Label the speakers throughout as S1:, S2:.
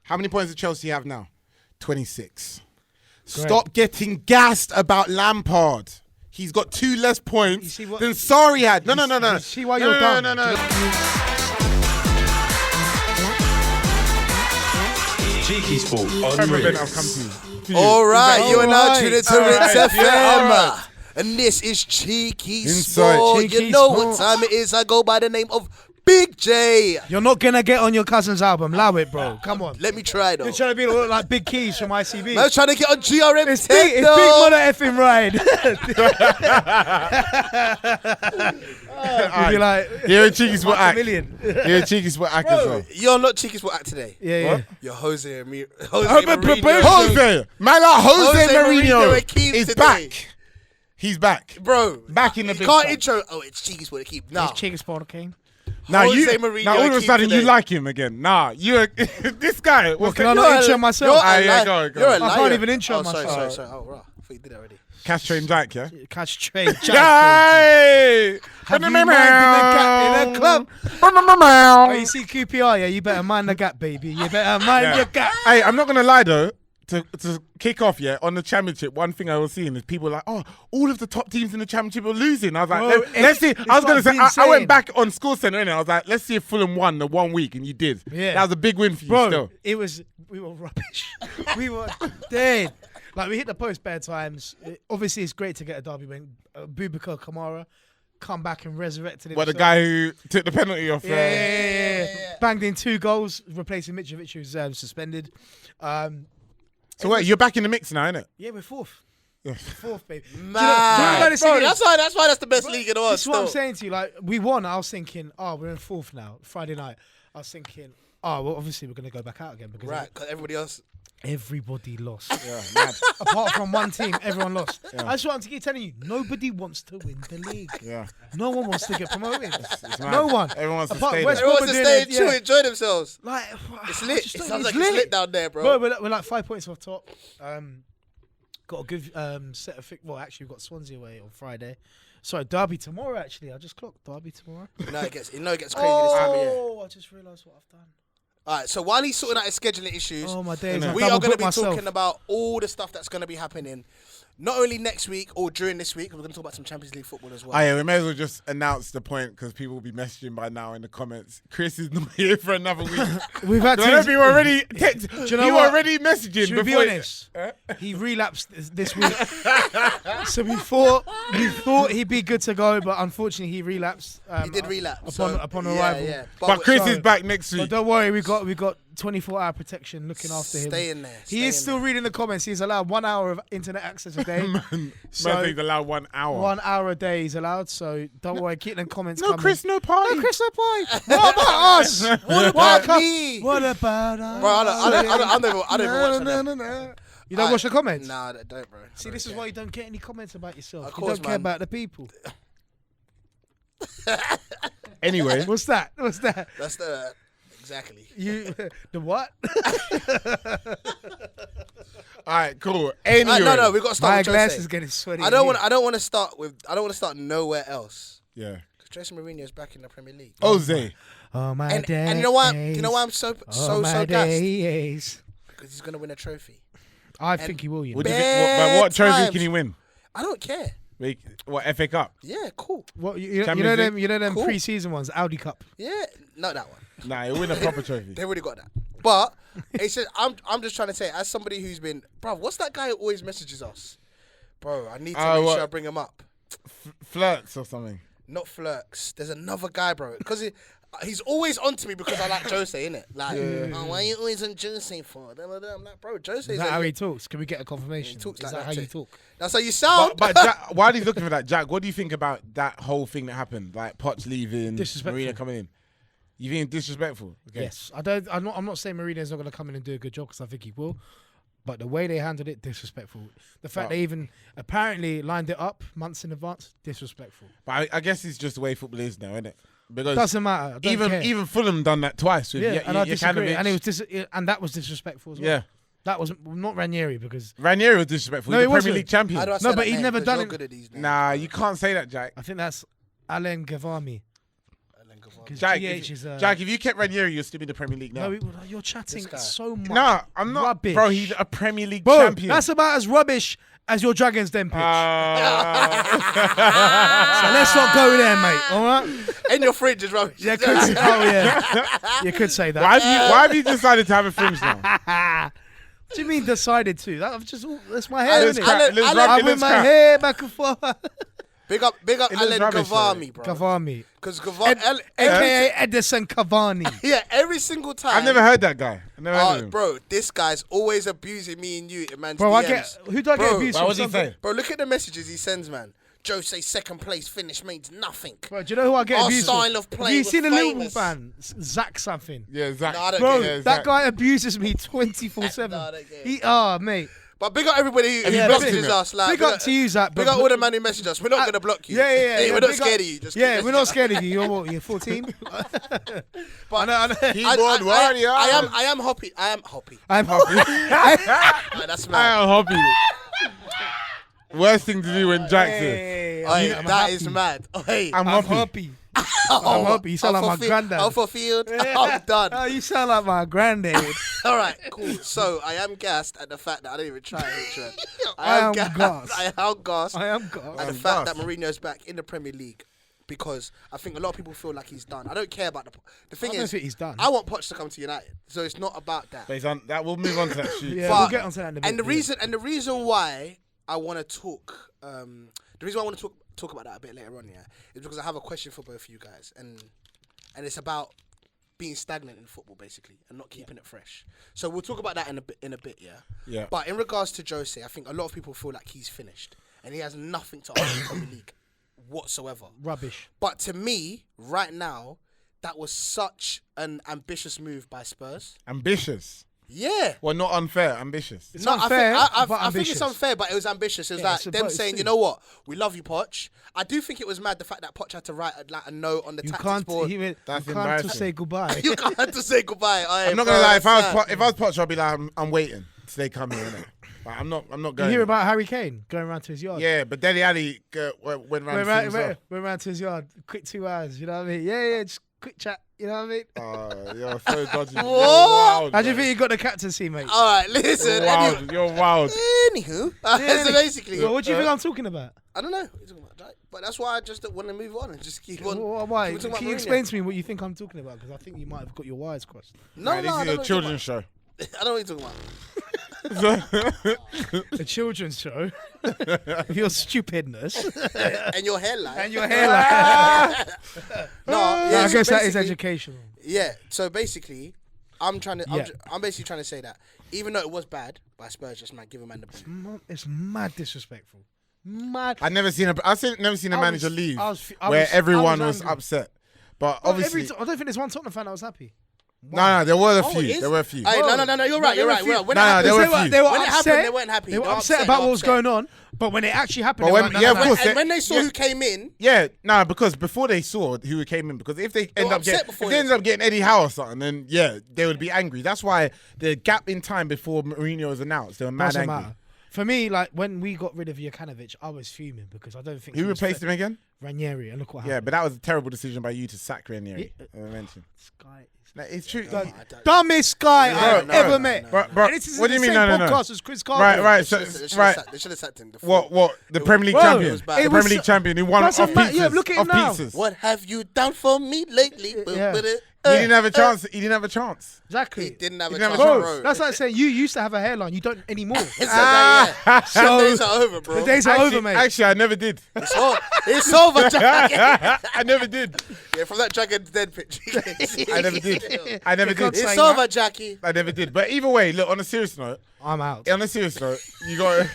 S1: How many points does Chelsea have now? 26. Great. Stop getting gassed about Lampard. He's got 2 less points than Sarri had. No.
S2: You see why you're done?
S1: No.
S3: CheekySport.
S4: All right, you are now tuned into Rinse FM.
S1: Yeah,
S4: And this is Cheeky
S1: Inside
S4: Sport.
S2: Cheeky
S4: You know
S2: Sports.
S4: what time it is. I go by the name of Big J.
S2: You're not going to get on your cousin's album. Allow it, bro. Come on.
S4: Let me try though.
S2: You're trying to be like Big Keys from ICB.
S4: I'm trying to get on GRM.
S2: It's Big Mother effing Ride. You'll be like,
S1: you're a Cheeky Sport act.
S2: $500,000.
S1: You're a Cheeky Sport act as well.
S4: You're not Cheeky Sport act today.
S2: Yeah.
S4: You're Jose Mourinho.
S1: My like Jose Mourinho
S4: Akeem
S1: is
S4: today.
S1: back. He's back.
S4: Bro.
S1: Back in the
S4: You
S1: big
S4: can't
S1: time.
S4: intro. Oh, it's Cheeky Sport Akeem. Nah.
S2: It's CheekySport, okay?
S1: Now
S4: Jose
S1: you,
S4: Mourinho
S1: now all of a
S4: Akeem
S1: sudden
S4: today.
S1: you like him again. Nah, you this guy.
S2: Well, can I not intro myself?
S4: You're
S1: Go.
S4: You're a liar.
S2: I can't even intro
S4: Sorry.
S2: myself.
S4: Oh, right. I thought you did it already.
S1: Cash Train Jack, yeah?
S2: Catch train.
S1: Yay!
S2: Have you minded the gap in the club? Oh, you see QPR, yeah? You better mind the gap, baby. You better mind your gap.
S1: Hey, I'm not gonna lie though. To kick off, yeah, on the championship, one thing I was seeing is people like, oh, all of the top teams in the championship are losing. I was like,
S2: Bro,
S1: let's see. I was gonna say, I
S2: saying.
S1: went back on Score Center and I was like, let's see if Fulham won the 1 week, and you did.
S2: Yeah.
S1: That was a big win for you.
S2: Bro,
S1: Still.
S2: we were rubbish. We were dead. Like, we hit the post bad times. Obviously, it's great to get a derby when Boubacar Kamara come back and resurrected himself.
S1: What, the guy who took the penalty off?
S2: Yeah. Banged in 2 goals, replacing Mitrovic, who's suspended.
S1: So wait, you're back in the mix now, innit?
S2: Yeah, we're 4th. 4th, baby.
S4: Man.
S2: Bro,
S4: That's why that's the best league in the world.
S2: This is what I'm saying to you. Like, we won. I was thinking, we're in 4th now. Friday night. I was thinking, well, obviously we're going to go back out again because
S4: Because everybody else.
S2: everybody lost.
S1: Yeah, mad.
S2: Apart from one team, everyone lost.
S1: Yeah.
S2: I just want to keep telling you, nobody wants to win the league.
S1: Yeah.
S2: No one wants to get promoted.
S1: It's mad.
S2: No one.
S1: Everyone wants to
S2: Apart
S1: stay
S2: West
S1: there.
S2: Brom
S4: Everyone wants to
S2: are
S4: stay
S2: doing it,
S4: to enjoy themselves.
S2: Like,
S4: It's
S2: I
S4: lit.
S2: just
S4: It
S2: don't-
S4: sounds like it's lit down there, bro.
S2: We're like 5 points off top. Got a good set of well, actually, we've got Swansea away on Friday. Sorry, Derby tomorrow. Actually, I just clocked Derby tomorrow.
S4: You know it gets crazy this time of year.
S2: Oh, I just realised what I've done.
S4: All right, so while he's sorting out his scheduling issues,
S2: Oh my days!
S1: We
S4: we are going to be talking about all the stuff that's going to be happening, not only next week or during this week. We're going to talk about some Champions League football as well.
S1: Oh yeah, we may as well just announce the point because people will be messaging by now in the comments. Chris is not here for another week.
S2: We've had
S1: So
S2: to.
S1: you already,
S2: you know
S1: you
S2: what?
S1: already messaging.
S2: Should we be
S1: before
S2: honest? He relapsed this week, so we thought he'd be good to go, but unfortunately he relapsed.
S4: He did relapse
S2: upon arrival.
S4: Yeah.
S1: But Chris
S2: So-
S1: is back next
S2: But
S1: week.
S2: don't worry, we got 24-hour protection looking after him.
S4: Stay in there.
S2: He is still reading the comments. He's allowed 1 hour of internet access a day.
S1: Man
S2: So
S1: thing's allowed 1 hour.
S2: 1 hour a day is allowed. So don't worry, keep the comments
S1: No
S2: coming.
S1: Chris, no party.
S2: No Chris, no party. What about us?
S4: What about me?
S2: What about us?
S4: Bro, I don't even watch them.
S2: You don't watch the comments?
S4: Nah, I don't, bro.
S2: See, this is why you don't get any comments about yourself.
S4: Of
S2: You
S4: course,
S2: don't care
S4: man.
S2: about the people.
S1: Anyway,
S2: What's that?
S4: That's the exactly.
S2: You the what?
S1: all right, cool. Anyway,
S4: No, we've got to start
S2: My
S4: with
S2: glass
S4: Jose.
S2: is getting sweaty.
S4: I don't want to start nowhere else.
S1: Yeah.
S4: Jose Mourinho is back in the Premier League.
S1: Jose.
S2: Oh my
S4: And
S2: days.
S4: you know why? I'm so gassed?
S2: days.
S4: Because he's gonna win a trophy.
S2: I think he will. You know.
S1: What do you think? What trophy
S4: times.
S1: can he win?
S4: I don't care.
S1: What FA Cup?
S4: Yeah, cool.
S2: What you know
S1: Champions
S2: them?
S1: League?
S2: You know them
S4: Cool.
S2: pre-season ones, Audi Cup.
S4: Yeah, not that one.
S1: Nah, he'll win a proper trophy.
S4: They already got that. But it's just, I'm just trying to say, as somebody who's been, bro, what's that guy who always messages us? Bro, I need to make sure I bring him up.
S1: Flirts or something.
S4: Not Flirks. There's another guy, bro. Because he's always onto me because I like Jose, innit? Like, oh, why are you always on Jose for? I'm like, bro, Jose.
S2: Is that how he talks? Can we get a confirmation?
S4: He talks
S2: Is
S4: like
S2: that
S4: that
S2: how you
S4: too.
S2: talk?
S4: That's how you sound.
S1: But Jack, while he's looking for that, Jack, what do you think about that whole thing that happened? Like Poch leaving,
S2: Disrespectful.
S1: Mourinho coming in. You think disrespectful? Okay.
S2: Yes, I'm not saying Mourinho's not going to come in and do a good job because I think he will. But the way they handled it, disrespectful. The fact they even apparently lined it up months in advance, disrespectful.
S1: But I guess it's just the way football is now, isn't it? Because
S2: Doesn't matter. I don't care.
S1: even Fulham done that twice with
S2: and I disagree.
S1: Jokanovic.
S2: And and that was disrespectful as well.
S1: Yeah.
S2: That was not Ranieri because
S1: Ranieri was disrespectful.
S2: No,
S1: He's
S2: he
S1: the Premier
S2: wasn't.
S1: League champion.
S4: How do I say
S2: No, but
S4: that
S2: he's
S4: name?
S2: never
S4: 'Cause
S2: done
S4: you're
S2: it.
S4: good at these names.
S1: Nah, you can't say that, Jack.
S2: I think that's Alain Gavami.
S1: Jaik,
S2: GH is
S1: Jaik, if you kept Ranieri, you're still in the Premier League now.
S2: No, you're chatting so much.
S1: No, I'm not.
S2: Rubbish.
S1: Bro, he's a Premier League
S2: Bro,
S1: champion.
S2: that's about as rubbish as your Dragons Den pitch. So
S1: Ah.
S2: let's not go there, mate. All right?
S4: And your fridge is rubbish.
S2: Yeah, you could say that.
S1: Why have you decided to have a fringe now?
S2: What do you mean decided to? That's my hair, isn't it?
S4: Alan,
S2: I move my hair back and forth.
S4: Big up Alan
S1: rubbish,
S4: Cavani, bro.
S2: Cavani.
S4: Because Cavani,
S2: AKA Edison Cavani.
S4: yeah, every single time.
S1: I've never heard that guy. I've never heard of him.
S4: Bro, this guy's always abusing me and you in man's
S2: Bro,
S4: DMs.
S2: who do I get abused
S1: What
S2: from?
S1: was he saying?
S4: Bro, look at the messages he sends, man. Jose second place finish means nothing.
S2: Bro, do you know who I get
S4: Our
S2: abused
S4: style
S2: from?
S4: of play
S2: Have you
S4: was
S2: seen the Liverpool
S4: famous.
S2: fan? Zach something.
S1: Yeah, Zach.
S4: No, I don't
S2: Bro,
S4: get it.
S2: that guy abuses me 24/7.
S4: No, I don't get it.
S2: Mate.
S4: But big up everybody who
S2: Yeah,
S4: messages
S1: big-
S4: us. Like,
S2: Big up to you, Zach.
S4: Big up all the man who message us. We're not going to block you.
S2: Yeah.
S4: Hey, we're not
S2: big up-
S4: scared of you. Just
S2: Yeah,
S4: keep
S2: we're not
S4: messaging
S2: scared of you. You're what? You're 14?
S4: But
S2: I know.
S1: Keyboard warrior.
S4: I am happy.
S2: I'm happy.
S4: Right, that's
S1: I
S4: mad.
S1: am happy. Worst thing to do when Jack says,
S2: Hey,
S4: Hey,
S2: I'm
S4: that
S2: happy.
S4: is mad. Oh, hey.
S1: I'm
S2: I'm
S1: happy.
S2: happy. I'm happy. You sound like my granddad.
S4: I'm fulfilled. I'm done.
S2: Oh, you sound like my granddad.
S4: All right, cool. So I am gassed at the fact that I didn't even try it.
S2: I am
S4: gassed.
S2: gassed.
S4: I am gassed
S2: I am
S4: at
S2: God.
S4: the
S1: I'm
S4: fact
S1: gassed.
S4: that Mourinho's back in the Premier League because I think a lot of people feel like he's done. I don't care about the thing
S2: I don't
S4: is
S2: think he's done.
S4: I want Poch to come to United, so it's not about that.
S1: But he's on, that we'll move on to that shoot.
S2: Yeah,
S4: But-
S2: we'll get onto that in a bit.
S4: And the reason why I want to talk, talk about that a bit later on, yeah, is because I have a question for both of you guys, and it's about being stagnant in football basically and not keeping it fresh. So we'll talk about that in a bit, yeah.
S1: Yeah.
S4: But in regards to Jose, I think a lot of people feel like he's finished and he has nothing to offer from the league whatsoever.
S2: Rubbish.
S4: But to me, right now, that was such an ambitious move by Spurs.
S1: Ambitious.
S4: Yeah.
S1: Well, not unfair. Ambitious.
S2: It's
S4: No,
S2: unfair,
S4: I think
S2: but
S4: it's
S2: ambitious.
S4: unfair, but it was ambitious. It was
S2: Yeah,
S4: like
S2: it's
S4: them
S2: about-
S4: saying,
S2: it's
S4: you know what, we love you, Poch. I do think it was mad the fact that Poch had to write a note on the
S2: You
S4: tactics
S2: can't.
S4: board.
S2: You
S1: That's
S2: can't
S1: embarrassing.
S2: say goodbye.
S4: You can't have to say goodbye.
S1: I'm not gonna lie. If I was Poch, I'd be like, I'm waiting till they come here. Innit? But I'm not
S2: You
S1: going.
S2: hear about Harry Kane going around to his yard?
S1: Yeah, but Dele Alli went round.
S2: Went round to his yard. Quick 2 hours. You know what I mean? Yeah. Just quick chat. You know what I mean?
S1: You're so dodgy. You're
S4: What?
S1: wild,
S2: How do you
S1: bro.
S2: think you got the captaincy, mate?
S4: All right, listen.
S1: You're wild. You're wild.
S4: Anywho, so basically,
S2: So what do you think I'm talking about?
S4: I don't know what you're talking about, right? But that's why I just want to move on and just keep on.
S2: Why?
S4: We're talking about
S2: Can you
S4: Mourinho.
S2: explain to me what you think I'm talking about? Because I think you might have got your wires crossed.
S4: No,
S1: Right,
S4: no, I
S1: this
S4: don't
S1: is a children's show.
S4: I don't know what you're talking about.
S2: A children's show. Your stupidness.
S4: And your hairline.
S2: And your hairline.
S4: No,
S2: I
S4: yeah, so
S2: guess that is
S4: basically-
S2: educational.
S4: Yeah, so basically, I'm
S2: Yeah.
S4: basically trying to say that even though it was bad by Spurs, just man, give a man the ball.
S2: It's mad disrespectful. Mad.
S1: I've never seen a manager leave
S2: I was
S1: where everyone was
S2: angry.
S1: upset. But
S2: Well,
S1: obviously,
S2: I don't think there's one Tottenham fan that was happy.
S1: no, there were a
S4: Oh,
S1: few.
S4: it is?
S1: There were a few.
S4: Hey, no, you're right.
S2: there were a few.
S4: When
S1: No,
S4: it
S1: no,
S4: happened,
S1: there were
S2: They
S1: a few.
S2: They were
S4: When it
S2: upset.
S4: happened, they weren't happy.
S2: They were
S4: They were
S2: upset
S4: upset,
S2: about
S4: they
S2: what
S4: were
S2: was
S4: upset.
S2: going on. But when it actually happened,
S1: But
S2: they
S1: when-
S2: weren't
S1: yeah, of
S2: like
S1: course,
S2: that.
S4: And when they saw who came in,
S1: Yeah, no, because before they saw who came in, because if they end
S4: were
S1: up
S4: upset
S1: getting,
S4: before
S1: if they
S4: this.
S1: ended up getting Eddie Howe or something, then yeah, they would be angry. That's why the gap in time before Mourinho was announced, they were mad
S2: Doesn't
S1: angry.
S2: matter. For me, like when we got rid of Jokanovic, I was fuming because I don't think
S1: Who
S2: he was
S1: replaced him again?
S2: Ranieri, and look what
S1: Yeah,
S2: happened.
S1: but that was a terrible decision by you to sack Ranieri. I mentioned.
S2: This guy is
S1: Like, it's true.
S2: the dumbest guy I've ever met.
S1: Bro,
S2: And this is
S1: what do you
S2: in the
S1: mean?
S2: same
S1: No, no, no.
S2: podcast as Chris Carter.
S1: Right. So, right.
S4: They should have sacked him.
S1: What? The Premier League
S2: Bro,
S1: champion.
S4: it was
S1: The
S4: bad.
S2: It was
S1: Premier League champion who won off
S2: doesn't matter.
S1: pizzas.
S2: Yeah, look at him
S1: off
S2: now.
S1: pizzas.
S4: What have you done for me lately?
S2: Yeah.
S1: He didn't have a chance. He didn't have a chance.
S2: Exactly.
S4: He didn't have a
S1: He didn't
S4: chance,
S1: have a
S2: Bro,
S1: chance.
S2: that's like saying you used to have a hairline. You don't anymore.
S4: Yeah.
S2: So-
S4: The days are over, bro.
S2: The days are over, mate.
S1: Actually, I never did.
S4: It's over, Jack.
S1: I never did.
S4: Yeah, from that Dragon's Den picture.
S1: I never did. I never
S2: can't
S1: did.
S2: say
S4: It's
S2: that.
S4: over, Jackie.
S1: I never did. But either way, look, on a serious note,
S2: I'm out.
S1: you got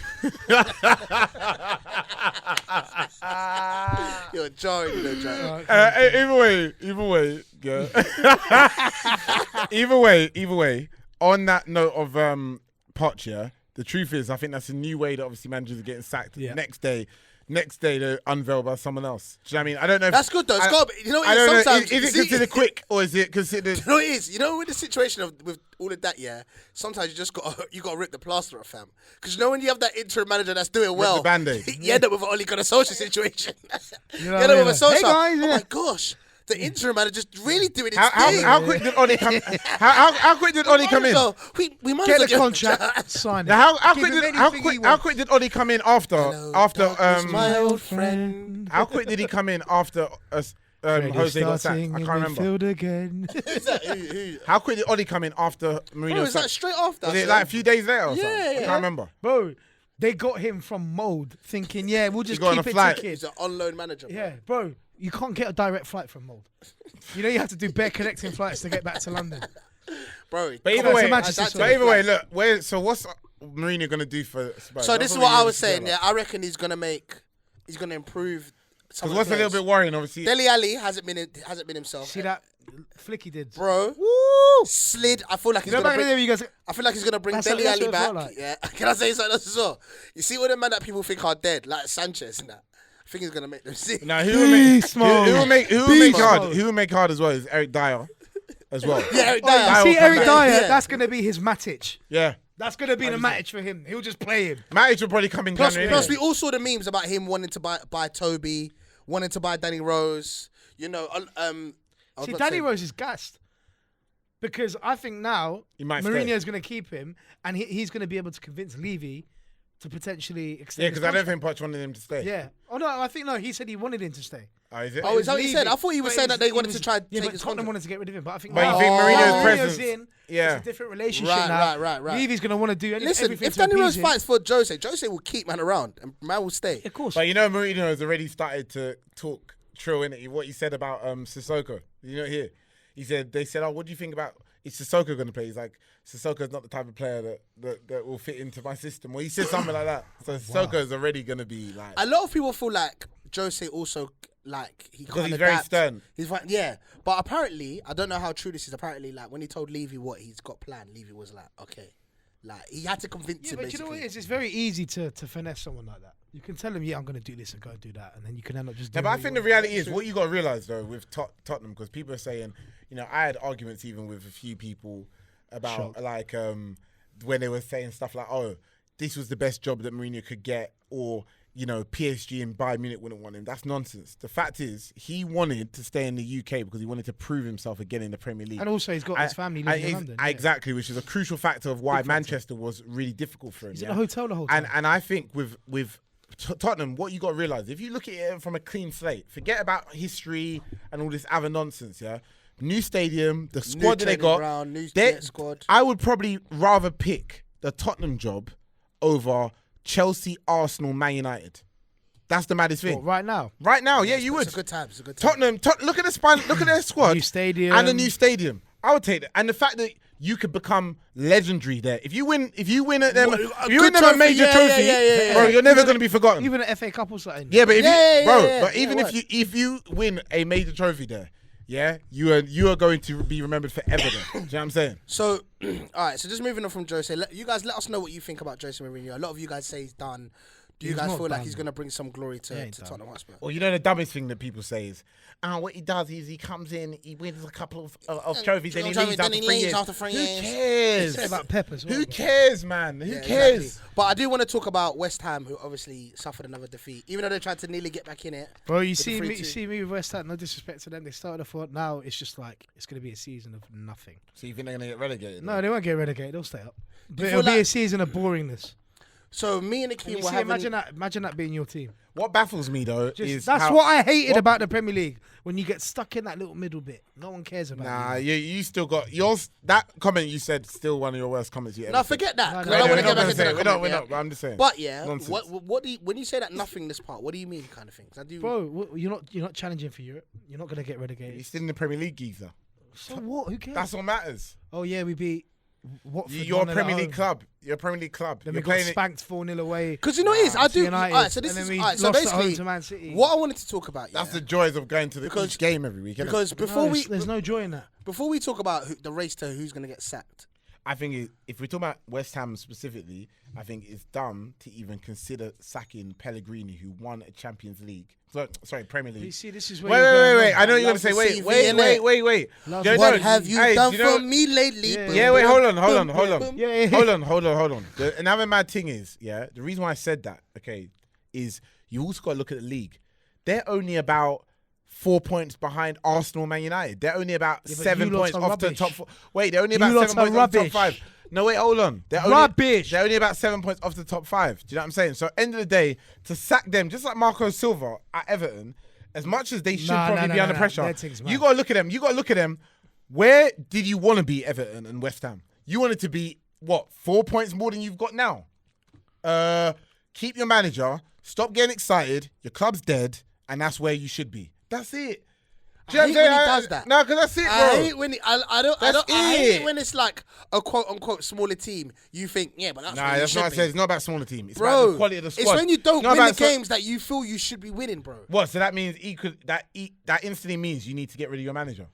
S4: You're jarring, you know, Jack.
S1: either way, yeah. either way, on that note of Poch, yeah, the truth is I think that's a new way that obviously managers are getting sacked.
S2: Yeah.
S1: Next day they're unveiled by someone else. Do you know what I mean? I don't know if
S4: That's good, though. It's gotta be- you know what it
S1: I
S4: is?
S1: don't know,
S4: Sometimes-
S1: is it
S4: see-
S1: considered quick or is it considered
S4: You know what it is? You know, with the situation with all of that, yeah, sometimes you just got to rip the plaster off, fam. Because you know when you have that interim manager that's doing well,
S1: the Band-Aid.
S4: you end up with an Ole Gunnar Solskjaer situation.
S2: You
S4: You
S2: know
S4: end
S2: what I
S4: up with a
S2: mean?
S4: Solskjaer.
S2: Hey, guys,
S4: Oh
S2: yeah.
S4: my gosh, the interim manager just really doing its thing.
S1: How quick did Oli come? How quick did Oli come in?
S4: We might
S2: Get
S4: as
S2: the
S4: well
S2: contract, sign it.
S1: Now, how
S2: Give him anything he
S1: quick
S2: wants.
S1: did Oli come in after
S4: my old friend.
S1: how quick did he come in after Jose got sacked? I can't remember.
S2: Again.
S1: How quick did Oli come in after Mourinho
S4: Bro, it's like
S1: sacked?
S4: straight after.
S1: Was it like a few days later or something? I can't remember.
S2: Bro, they got him from mold, thinking, we'll just
S1: got on
S2: keep
S1: a
S2: it
S1: flight.
S2: ticking.
S4: He's an on-loan manager. Bro.
S2: Yeah, bro, you can't get a direct flight from mold. You have to do bare connecting flights to get back to London.
S4: Bro,
S1: But
S2: Come on, it's a Manchester
S1: way, look. What's Mourinho gonna do for Spurs?
S4: So this is what I was saying. Yeah, I reckon he's gonna improve.
S1: Because what's a little bit worrying, obviously.
S4: Dele Alli hasn't been himself.
S2: See that flick he did?
S4: Bro, slid. I feel like he's gonna bring. I feel like he's gonna bring
S2: That's
S4: Dele
S2: what
S4: Alli
S2: it
S4: back.
S2: felt like.
S4: Yeah, can I say something else as well? You see all the men that people think are dead, like Sanchez and that. I think he's gonna make them see.
S1: Now who will make hard as well is Eric Dyer, as well.
S4: Yeah, Eric
S2: Oh,
S4: Dyer.
S2: you see Eric Dyer,
S4: Yeah.
S2: that's going to be his Matic.
S1: Yeah.
S2: That's going to be the Matic for him. He'll just play him.
S1: Matic will probably come in January.
S4: Plus, we all saw the memes about him wanting to buy Toby, wanting to buy Danny Rose. You know,
S2: See, Danny Rose is gassed. Because I think now
S1: He might
S2: Mourinho's going to keep him and he's going to be able to convince Levy to potentially extend
S1: Yeah,
S2: his
S1: because I don't
S2: contract.
S1: think Poch wanted him to stay.
S2: Yeah. Oh, no, I think, he said he wanted him to stay.
S1: Oh, is it?
S4: Oh, is that what he
S2: Levy.
S4: said? I thought he was
S2: But
S4: saying that they wanted
S2: was-
S4: to try and
S2: Yeah,
S4: take
S2: but
S4: his
S2: Tottenham
S4: contract.
S2: wanted to get rid of him. But I think
S1: But you
S2: now
S1: think Mourinho's
S2: Mourinho's
S1: presence-
S2: in,
S1: Yeah.
S2: it's a different relationship
S4: Right,
S2: now.
S4: right.
S2: Levy's going to want to do
S4: Listen,
S2: everything
S4: if
S2: to
S4: Danny
S2: appease
S4: Rose
S2: him.
S4: fights for Jose will keep man around and man will stay.
S2: Of course.
S1: But you know, Mourinho has already started to talk trill in it. What he said about Sissoko. You know, here he said they said, "Oh, what do you think about is Sissoko going to play?" He's like, "Sissoko's not the type of player that will fit into my system." Well, he said something like that. So Sissoko is already going to be like.
S4: A lot of people feel like Jose also like he
S1: Because
S4: can't
S1: he's very
S4: adapt.
S1: stern.
S4: He's right, yeah. But apparently, I don't know how true this is. Apparently, like when he told Levy what he's got planned, Levy was like, "Okay." Like he had to convince
S2: Yeah,
S4: him.
S2: but you know
S4: basically.
S2: what it is? It's very easy to finesse someone like that. You can tell him, I'm going to do this and go and do that, and then you can end up just
S1: Yeah,
S2: doing
S1: but I
S2: what you
S1: think the
S2: want.
S1: reality is what you got to realize though with Tottenham, because people are saying, you know, I had arguments even with a few people about like when they were saying stuff like, "Oh, this was the best job that Mourinho could get," or you know, PSG and Bayern Munich wouldn't want him. That's nonsense. The fact is, he wanted to stay in the UK because he wanted to prove himself again in the Premier League.
S2: And also, he's got his family living in London.
S1: Exactly, which is a crucial factor of why Manchester was really difficult for him.
S2: He's in a hotel the whole time.
S1: And I think with Tottenham, what you got to realise, if you look at it from a clean slate, forget about history and all this other nonsense, yeah? New stadium, the squad that they
S4: training
S1: got,
S4: ground, new squad.
S1: I would probably rather pick the Tottenham job over Chelsea, Arsenal, Man United. That's the maddest thing.
S2: What, right now?
S1: Right now, yeah, you would.
S4: It's a good time. It's a good time.
S1: Tottenham, look at the spine, look at their squad.
S2: New stadium.
S1: And a new stadium. I would take that. And the fact that you could become legendary there. If you win at them,
S4: What,
S1: if you win them a
S4: trophy,
S1: major trophy,
S4: yeah.
S1: bro, you're never going to be forgotten.
S2: Even an FA Cup or something.
S1: Yeah, but if
S4: Yeah,
S1: even
S4: yeah,
S1: if you win a major trophy there, yeah, you are going to be remembered forever there. Do you know what I'm saying?
S4: So, all right. So just moving on from Jose, you guys let us know what you think about Jose Mourinho. A lot of you guys say he's done. Do you
S2: He's
S4: guys
S2: not
S4: feel like
S2: done.
S4: he's going to bring some glory to
S2: ain't
S4: Tottenham
S2: done.
S4: Hotspur?
S1: Well, you know the dumbest thing that people say is, what he does is he comes in, he wins a couple of trophies, then he leaves after 3 years. Who cares?
S2: Say about Pep as well.
S1: Who cares, man? Who
S4: Yeah,
S1: cares?
S4: exactly. But I do want to talk about West Ham, who obviously suffered another defeat, even though they tried to nearly get back in it.
S2: Bro, you
S4: With
S2: see
S4: the
S2: me,
S4: 3-2.
S2: with West Ham. No disrespect to them, they started off well. Now it's just like it's going to be a season of nothing.
S1: So you think they're going to get relegated?
S2: No, they won't get relegated. They'll stay up. But
S4: feel
S2: it'll be
S4: like-
S2: a season of boringness.
S4: So me and
S2: And
S4: Akeem
S2: you
S4: were
S2: see,
S4: having.
S2: imagine that being your team.
S1: What baffles me though is
S2: That's
S1: how,
S2: what I hated about the Premier League. When you get stuck in that little middle bit, no one cares about
S1: Nah,
S2: you.
S1: you still got yours. That comment you said still one of your worst comments you ever.
S4: No,
S1: said.
S4: forget that. 'cause
S2: No,
S4: I don't
S2: no,
S4: want to
S2: we're
S4: get
S2: not
S4: back into that.
S1: We're
S4: comment,
S1: not. But I'm just saying.
S4: But yeah,
S1: Nonsense.
S4: what do you, when you say that nothingness part, what do you mean, kind of thing? 'Cause I do.
S2: Bro, you're not challenging for Europe. You're not going to get
S1: You're
S2: relegated.
S1: still in the Premier League, geezer.
S2: So what? Who cares?
S1: That's what matters.
S2: Oh yeah, we beat Watford.
S1: You're a
S2: 1-0
S1: Premier
S2: at
S1: League
S2: home.
S1: club. You're a Premier League club.
S2: Then
S1: You're
S2: we got
S1: playing it.
S2: spanked 4-0 away.
S4: Because you know what it is, I
S2: to
S4: do.
S2: United,
S4: Alright, so this
S2: and
S4: is
S2: then we
S4: alright. So
S2: lost at home
S4: basically,
S2: to Man City.
S4: what I wanted to talk about,
S1: That's
S4: yeah,
S1: the joys of going to each game every week. Innit?
S4: because
S2: There's no joy in that.
S4: before we talk about the race to who's going to get sacked,
S1: I think if we're talking about West Ham specifically, I think it's dumb to even consider sacking Pellegrini, who won a Champions League. Sorry, Premier League.
S2: You see, this is where
S1: Wait. I know you're going to say,
S4: Love the CV,
S1: wait.
S2: Love
S1: No,
S2: the
S1: no,
S4: what have you
S1: hey,
S4: done
S1: do you know-
S4: for me lately?
S2: Yeah.
S4: Boom,
S1: Yeah, wait,
S4: boom,
S1: hold on.
S4: boom.
S2: Yeah.
S1: Hold on. Another mad thing is, yeah, the reason why I said that, okay, is you also got to look at the league. They're only about 4 points behind Arsenal, Man United. They're only about
S2: but
S1: 7
S2: you lot
S1: points
S2: are
S1: off the
S2: rubbish.
S1: top 4. Wait, they're only about
S2: You lot
S1: 7 points
S2: are
S1: off the top
S2: rubbish.
S1: 5. No, wait, hold on. They're only about 7 points off the top 5. Do you know what I'm saying? So, end of the day, to sack them, just like Marco Silva at Everton, as much as they should probably be under pressure, you got to look at them. You got to look at them. Where did you want to be, Everton and West Ham? You wanted to be, 4 points more than you've got now? Keep your manager. Stop getting excited. Your club's dead, and that's where you should be. That's it.
S4: I hate when he does that.
S1: No, because that's it, bro.
S4: I hate when I hate
S1: it.
S4: when it's like a quote unquote smaller team. You think, yeah, but that's what
S1: That's
S4: you
S1: not what I
S4: should
S1: said.
S4: be.
S1: It's not about smaller team. It's
S4: Bro,
S1: about the quality of the squad.
S4: it's when you don't
S1: It's not
S4: win the
S1: about
S4: games that you feel you should be winning, bro.
S1: What? So that means that instantly means you need to get rid of your manager.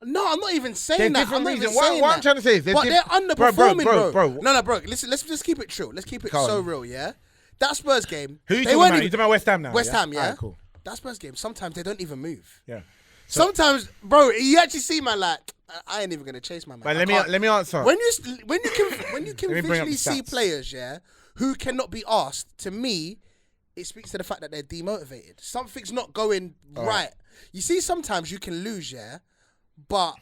S4: No, I'm not even saying
S1: There's
S4: that.
S1: different
S4: I'm not even
S1: reasons. What
S4: saying
S1: I'm
S4: that.
S1: trying to say is
S4: but they're underperforming, bro. No, bro. Listen, let's just keep it true. Let's keep it so real, yeah? That Spurs game.
S1: Who you talking about? You talking about West Ham now?
S4: West Ham, yeah?
S1: Alright, cool.
S4: That Spurs game, sometimes they don't even move.
S1: Yeah.
S4: Sometimes, bro, you actually see man like, I ain't even going to chase my man.
S1: But let me answer.
S4: When you can
S1: me bring up
S4: visually
S1: the
S4: see
S1: stats.
S4: players, yeah, who cannot be asked, to me, it speaks to the fact that they're demotivated. Something's not going right. You see, sometimes you can lose, yeah, but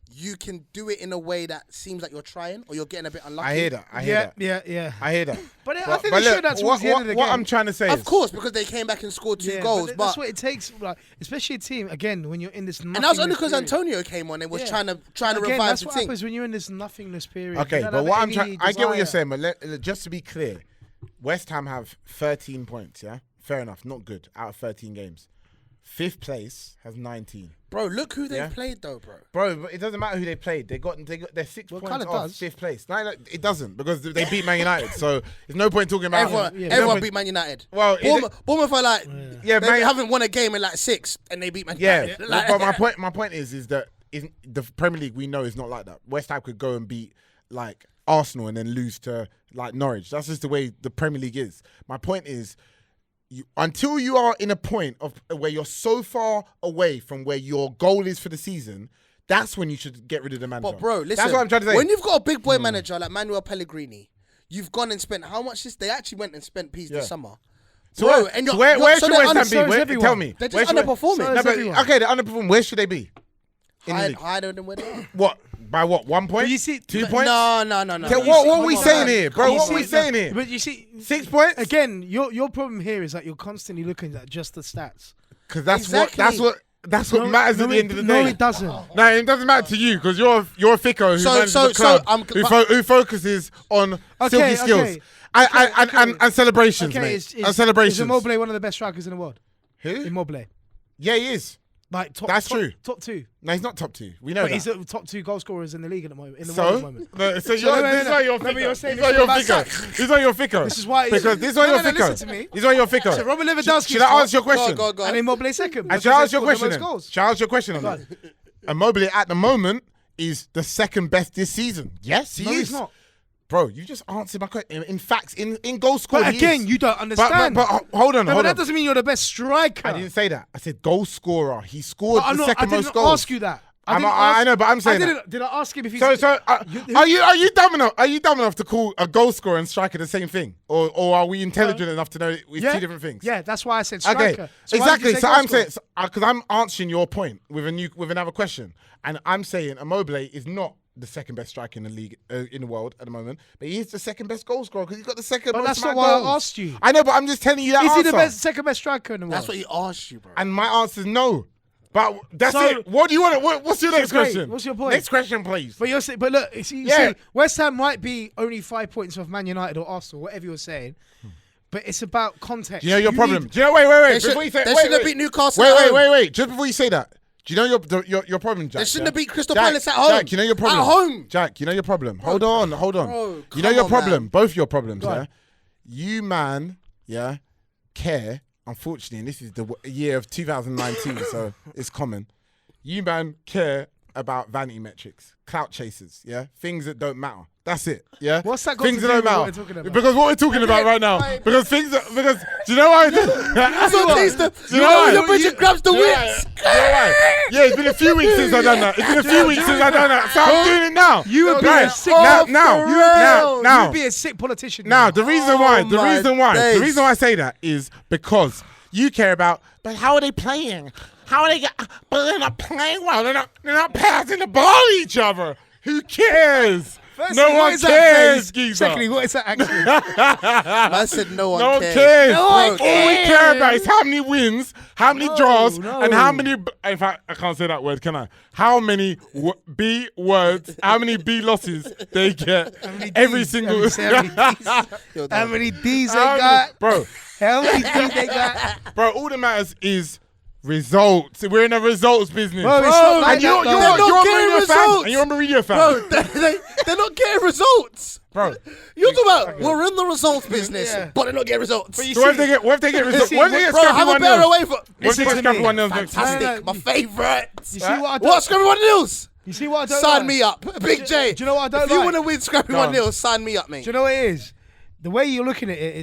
S4: you can do it in a way that seems like you're trying or you're getting a bit unlucky.
S1: I hear that. I hear that.
S2: Yeah.
S1: I hear that.
S2: But I think they showed that towards the end of the game.
S1: What I'm trying to say
S4: Of
S1: is,
S4: course, because they came back and scored 2 goals. But
S2: that's what it takes, like, especially a team, again, when you're in this nothingness
S4: and that was only because
S2: period.
S4: Antonio came on and was trying to
S2: Again,
S4: revive
S2: that's
S4: the
S2: what
S4: team.
S2: happens when you're in this nothingness period.
S1: okay,
S2: You don't
S1: but
S2: have
S1: what I'm
S2: any
S1: trying, I get what you're
S2: desire.
S1: saying, but just to be clear, West Ham have 13 points. Yeah, fair enough, not good out of 13 games. 5th place has 19.
S4: Bro, look who they played though, bro.
S1: Bro, but it doesn't matter who they played. They're 6
S2: Well, it
S1: points
S2: kinda
S1: off
S2: does.
S1: 5th place. No, it doesn't because they beat Man United. So there's no point talking about
S4: Everyone beat Man United.
S1: Well,
S4: Bournemouth are like,
S1: yeah,
S4: they haven't won a game in like 6 and they beat Man
S1: yeah.
S4: United. Like,
S1: But my point is that the Premier League we know is not like that. West Ham could go and beat like Arsenal and then lose to like Norwich. That's just the way the Premier League is. My point is, until you are in a point of where you're so far away from where your goal is for the season, that's when you should get rid of the manager.
S4: But bro, listen,
S1: that's what I'm trying to say.
S4: When you've got a big boy manager like Manuel Pellegrini, you've gone and spent how much? They actually went and spent peas this summer.
S1: So
S4: bro,
S1: where should West Ham
S4: so
S1: be?
S4: everyone.
S1: Tell me.
S4: They're just underperforming.
S1: No, but, okay, they're underperforming. Where should they be?
S4: Higher than where they are.
S1: What? By what? 1 point?
S2: But you see,
S1: 2 points?
S4: No.
S1: So what are we saying here, bro? What are we saying here?
S2: But you see,
S1: 6 points?
S2: again, your problem here is that you're constantly looking at just the stats.
S1: Because that's
S4: Exactly.
S1: what matters at the end of the day.
S2: No, it doesn't.
S1: No, it doesn't matter to you because you're a ficko who manages the club, who focuses on silky skills and celebrations, mate. And celebrations.
S2: Is Immobile one of the best strikers in the world?
S1: Who?
S2: Immobile.
S1: Yeah, he is.
S2: Like
S1: That's true.
S2: Top 2.
S1: No, he's not top 2. We know
S2: But
S1: that.
S2: he's the top 2 goal scorers in the league at the moment. In the world at the moment.
S1: No, so
S2: no,
S1: this is why you're
S2: no, but you're saying
S1: This is why
S2: this
S1: you're
S2: about
S1: ficko. This is why you're ficko.
S2: This is why.
S1: Because this is why you're ficko.
S2: Listen to me.
S1: This is why you're ficko.
S2: So Robert Lewandowski.
S1: Should I answer your question?
S4: Go on.
S2: And Immobile second.
S1: And should I ask your question
S2: then?
S1: then? Should I ask your question on that? Immobile at the moment is the second best this season. Yes, he
S2: No,
S1: is.
S2: he's not.
S1: Bro, you just answered my question. In fact, in goal scorer,
S2: But again, you don't understand.
S1: But hold on,
S2: No,
S1: hold
S2: but that
S1: on.
S2: doesn't mean you're the best striker.
S1: I didn't say that. I said goal scorer. He scored the second most
S2: I
S1: goals.
S2: didn't ask you that.
S1: I know, but I'm saying that.
S2: Did I ask him if he's...
S1: So are you dumb enough? Are you dumb enough to call a goal scorer and striker the same thing, or are we intelligent enough to know it's 2 different things?
S2: Yeah, that's why I said striker.
S1: Okay,
S2: So why did you
S1: exactly.
S2: say
S1: So
S2: goal
S1: I'm
S2: scorer?
S1: saying because I'm answering your point with another question, and I'm saying Immobile is not the second best striker in the league in the world at the moment, but he is the second best goal scorer because he's got the second.
S2: But
S1: most
S2: that's not
S1: amount of
S2: why I
S1: goals.
S2: asked you.
S1: I know, but I'm just telling you that
S2: Is he
S1: answer.
S2: the second best striker in the world?
S4: That's what he asked you, bro.
S1: And my answer is no. But that's
S2: So-
S1: it. What do you want? What's your next
S2: great.
S1: question?
S2: What's your point?
S1: Next question, please.
S2: But you're saying, but look, you see, West Ham might be only 5 points off Man United or Arsenal, whatever you're saying. But it's about context.
S1: Do you know your problem?
S2: need-
S1: Do you know? Wait.
S4: They
S1: Before you say,
S4: should have beat Newcastle at home.
S1: Wait. Just before you say that, do you know your problem, Jack?
S4: They shouldn't have beat Crystal
S1: Jack,
S4: Palace at home.
S1: Jack, you know your problem.
S4: At home.
S1: Jack, you know your problem. Hold on.
S4: Bro,
S1: You know your
S4: come on,
S1: problem.
S4: man.
S1: Both your problems.
S2: Go
S1: Yeah.
S2: on.
S1: You man, yeah, care. Unfortunately, and this is the year of 2019, so it's common. You man care about vanity metrics, clout chasers, yeah, things that don't matter. That's it, yeah.
S2: What's that got
S1: things
S2: to
S1: that
S2: do
S1: don't
S2: with
S1: matter?
S2: what we're talking about?
S1: Because what we're talking about right now, because do you know why?
S4: You know your Bridget grabs the whips.
S1: Yeah, it's been a few weeks since I've done that. It's been a few weeks since I've done that, so I'm doing it now.
S2: You would be
S1: Right.
S2: a sick...
S1: Now,
S2: You'd be a sick politician.
S1: Now, the reason why
S4: my days.
S1: I say that is because you care about, but how are they playing? How are they get? But they're not playing well. They're not passing the ball to each other. Who cares?
S2: Firstly,
S1: No
S2: what
S1: one
S2: is that
S1: cares,
S2: phrase?
S1: geezer.
S2: Secondly, what is that actually?
S4: I said no one
S1: No one
S4: cares.
S1: cares.
S2: No one
S1: All we care
S2: cares.
S1: about is how many wins, how many draws,
S2: no.
S1: and how many. In fact, I can't say that word, can I? How many B words, how many B losses they get every single.
S4: How
S2: many D's they got?
S1: Bro,
S2: How many D's they got?
S1: bro, all that matters is results. We're in a results business.
S2: Bro, it's not like
S1: and you're
S2: that, though.
S1: a
S4: They're not getting
S1: Mourinho fan.
S4: results.
S1: And you're a Mourinho fan.
S4: Bro, they're not getting results.
S1: Bro.
S4: You're talking about we're in the results business,
S2: Yeah.
S4: but they're not getting results.
S1: So what if they get results?
S2: see,
S1: What if they get
S4: Bro,
S1: scrappy
S4: have a
S1: 1-0?
S4: better away for.
S1: What if they
S2: Listen
S1: get
S2: to
S1: scrappy
S2: me.
S1: 1-0 next season?
S4: Fantastic, my favourite.
S2: You see what I don't
S4: What scrappy 1-0s?
S2: You see what I don't
S4: Sign
S2: like?
S4: me up, Big J.
S2: Do you know what I don't
S4: If you
S2: like?
S4: want to win scrappy
S1: Go on.
S4: 1-0, sign me up, mate.
S2: Do you know what it is? The way you're looking at it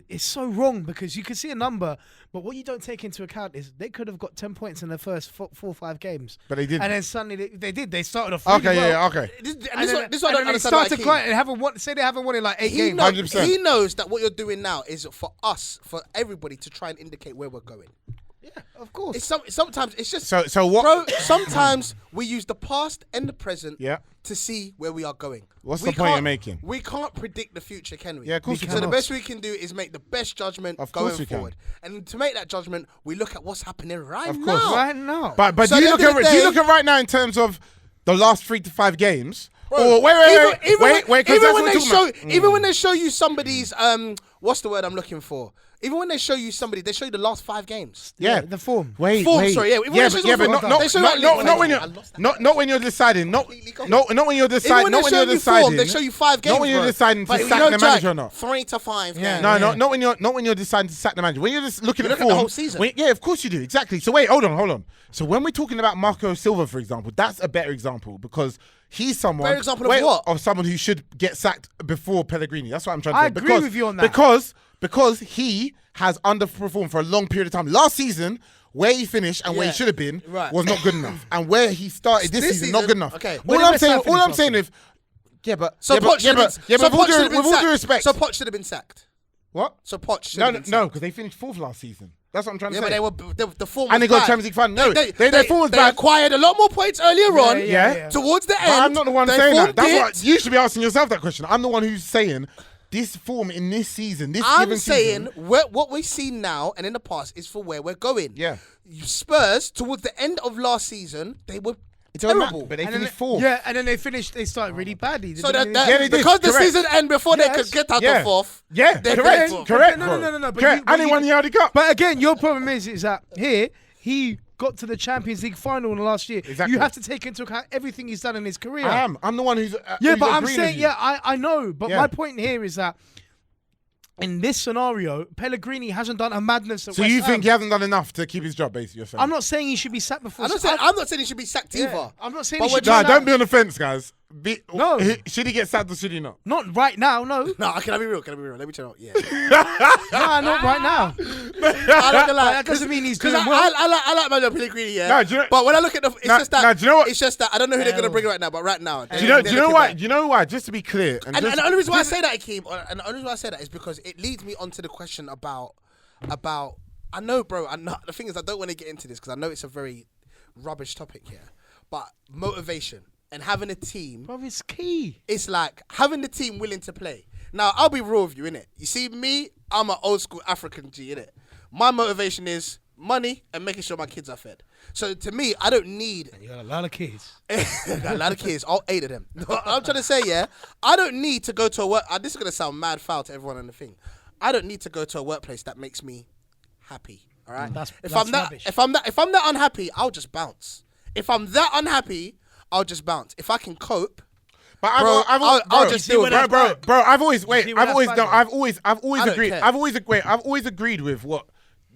S2: is so wrong because you can see a number, but what you don't take into account is they could have got 10 points in their first 4 or 5 games.
S1: But they didn't.
S2: And then suddenly they did. They started off really
S1: Okay,
S2: well.
S1: yeah, okay.
S4: This
S2: And
S4: is
S2: then,
S4: what I don't
S2: they
S4: understand
S2: start
S4: about
S2: to
S4: Akeem.
S2: cry and say they haven't won in like 8
S4: He,
S2: games.
S4: know,
S1: 100%.
S4: he knows that what you're doing now is for us, for everybody to try and indicate where we're going.
S2: Yeah, of course.
S4: It's sometimes it's just
S1: So what?
S4: bro. Sometimes we use the past and the present
S1: Yeah.
S4: to see where we are going.
S1: What's
S4: We
S1: the point you're
S4: can't-
S1: making?
S4: We can't predict the future, can we?
S1: Yeah, of course we
S4: So the
S1: cannot.
S4: best we can do is make the best judgment
S1: Of
S4: going
S1: course we can.
S4: forward. And to make that judgment, we look at what's happening right
S1: Of course.
S4: now.
S2: Right now.
S1: But
S4: So
S1: do you
S4: at
S1: look
S4: the end of
S1: at
S4: the
S1: do you
S4: day-
S1: look at right now in terms of the last 3 to 5 games?
S4: Bro,
S1: Or wait, 'cause
S4: even
S1: that's
S4: when
S1: what
S4: they
S1: we're
S4: show,
S1: talking about.
S4: even when they show you somebody's what's the word I'm looking for? Even when they show you somebody, they show you the last 5 games.
S1: Yeah,
S2: the form.
S1: Wait,
S4: Form,
S1: wait.
S4: sorry, yeah.
S1: Yeah,
S4: When
S1: but
S4: they show
S1: not
S4: you- they show you like
S1: when you're
S4: I lost that.
S1: not when you're deciding. Not
S4: Completely gone.
S1: not when you're
S4: Even
S1: deciding.
S4: when
S1: Not
S4: they
S1: when
S4: show
S1: you're
S4: you form,
S1: deciding.
S4: they show you 5 games.
S1: Not when you're
S4: bro.
S1: deciding to
S4: But
S1: sack
S4: you know,
S1: the manager
S4: Jack,
S1: or not.
S4: 3 to 5
S2: Yeah.
S4: games.
S1: No,
S2: Yeah.
S1: not when you're deciding to sack the manager. When you're just looking
S4: You
S1: at
S4: look at the
S1: form.
S4: whole season.
S1: Yeah, of course you do. Exactly. So wait, hold on. So when we're talking about Marco Silva, for example, that's a better example because he's someone.
S4: Better example of what?
S1: Of someone who should get sacked before Pellegrini. That's what I'm trying to
S2: I
S1: say.
S2: agree with you on that.
S1: Because he has underperformed for a long period of time. Last season, where he finished and where he
S4: Yeah.
S1: should have been
S4: Right.
S1: was not good enough, and where he started this season not good enough.
S4: okay.
S2: Where
S1: All
S2: did
S1: I'm
S2: West Ham
S1: saying, all
S2: finish
S1: I'm
S2: last
S1: saying
S2: season?
S1: is, yeah, but
S4: So
S1: yeah,
S4: Poch should have been
S1: with all
S4: sacked.
S1: due respect,
S4: So Poch should have been sacked.
S1: what?
S4: So Poch should
S1: No,
S4: have been sacked.
S1: no, because they finished 4th last season. That's what I'm trying to
S4: Yeah,
S1: say.
S4: but the form
S1: And
S4: was
S1: they got
S4: bad.
S1: Champions League final. No,
S4: They
S1: their form was bad.
S4: acquired a lot more points earlier on.
S1: yeah.
S4: Towards the end.
S1: But I'm not the one
S4: their
S1: saying
S4: form
S1: that. That's what
S4: dipped.
S1: you should be asking yourself that question. I'm the one who's saying this form in this season, this
S4: I'm
S1: given
S4: saying
S1: season.
S4: what we see now and in the past is for where we're going.
S1: Yeah.
S4: Spurs, towards the end of last season, they were
S1: It doesn't matter,
S4: terrible.
S1: but they
S2: And then
S1: finished 4th.
S2: Yeah, and then they started really badly.
S4: So
S2: They didn't
S4: that
S1: Yeah, they did,
S4: because the
S1: correct.
S4: season ended before they
S2: Yes.
S4: could get out
S1: Yeah.
S4: of 4th.
S1: Yeah,
S4: They're
S1: correct,
S4: fourth.
S1: correct,
S2: No,
S1: bro.
S2: no, but
S1: Correct. And he won the Audi Cup.
S2: But again, your problem is that here he got to the Champions League final in the last year.
S1: Exactly.
S2: You have to take into account everything he's done in his career.
S1: I am. I'm the one who's.
S2: Yeah,
S1: who's
S2: but I'm
S1: agreeing with
S2: saying,
S1: you.
S2: I know. But
S1: Yeah.
S2: my point here is that in this scenario, Pellegrini hasn't done a madness at
S1: So
S2: West
S1: you
S2: Ham.
S1: think he hasn't done enough to keep his job, basically? You're saying.
S2: I'm not saying he should be sacked before.
S4: I'm not saying he should be sacked either.
S2: I'm not saying
S4: But
S2: he
S4: we're
S2: should be
S1: Nah,
S2: sacked.
S1: don't be on the fence, guys.
S2: No.
S1: Should he get sacked or should he not?
S2: Not right now, no.
S4: No, can I be real? Let me tell you. Yeah.
S2: Nah, not right now.
S4: I don't lie.
S2: That doesn't mean he's
S4: Because
S2: doing well.
S4: I like Manuel Pellegrini, yeah.
S1: No, do you know-
S4: but when I look at it's
S1: No,
S4: just that.
S1: no, do you know what-
S4: It's just that I don't know who they're gonna bring right now, but right now.
S1: Do you know why? Do you know why? Just to be clear,
S4: And the only reason why I say that, Akeem, and the only reason why I say that is because it leads me onto the question about. I know, bro. I know the thing is, I don't want to get into this because I know it's a very rubbish topic here, but motivation and having a team.
S2: Bro, it's key.
S4: It's like having the team willing to play. Now, I'll be real with you, innit? You see, me, I'm an old school African G, innit? My motivation is money and making sure my kids are fed. So to me, I don't need...
S2: You got a lot of kids.
S4: I got a lot of kids, all 8 of them. What I'm trying to say, yeah, I don't need to go to a work... this is going to sound mad foul to everyone on the thing. I don't need to go to a workplace that makes me happy, all right? If I'm that unhappy, I'll just bounce. If I'm that unhappy, I'll just bounce. If I can cope...
S1: But
S4: I'll just deal with it.
S1: bro. I've always
S2: see where that's bad,
S1: I've always
S4: I don't
S1: agreed.
S4: care.
S1: I've always agreed with what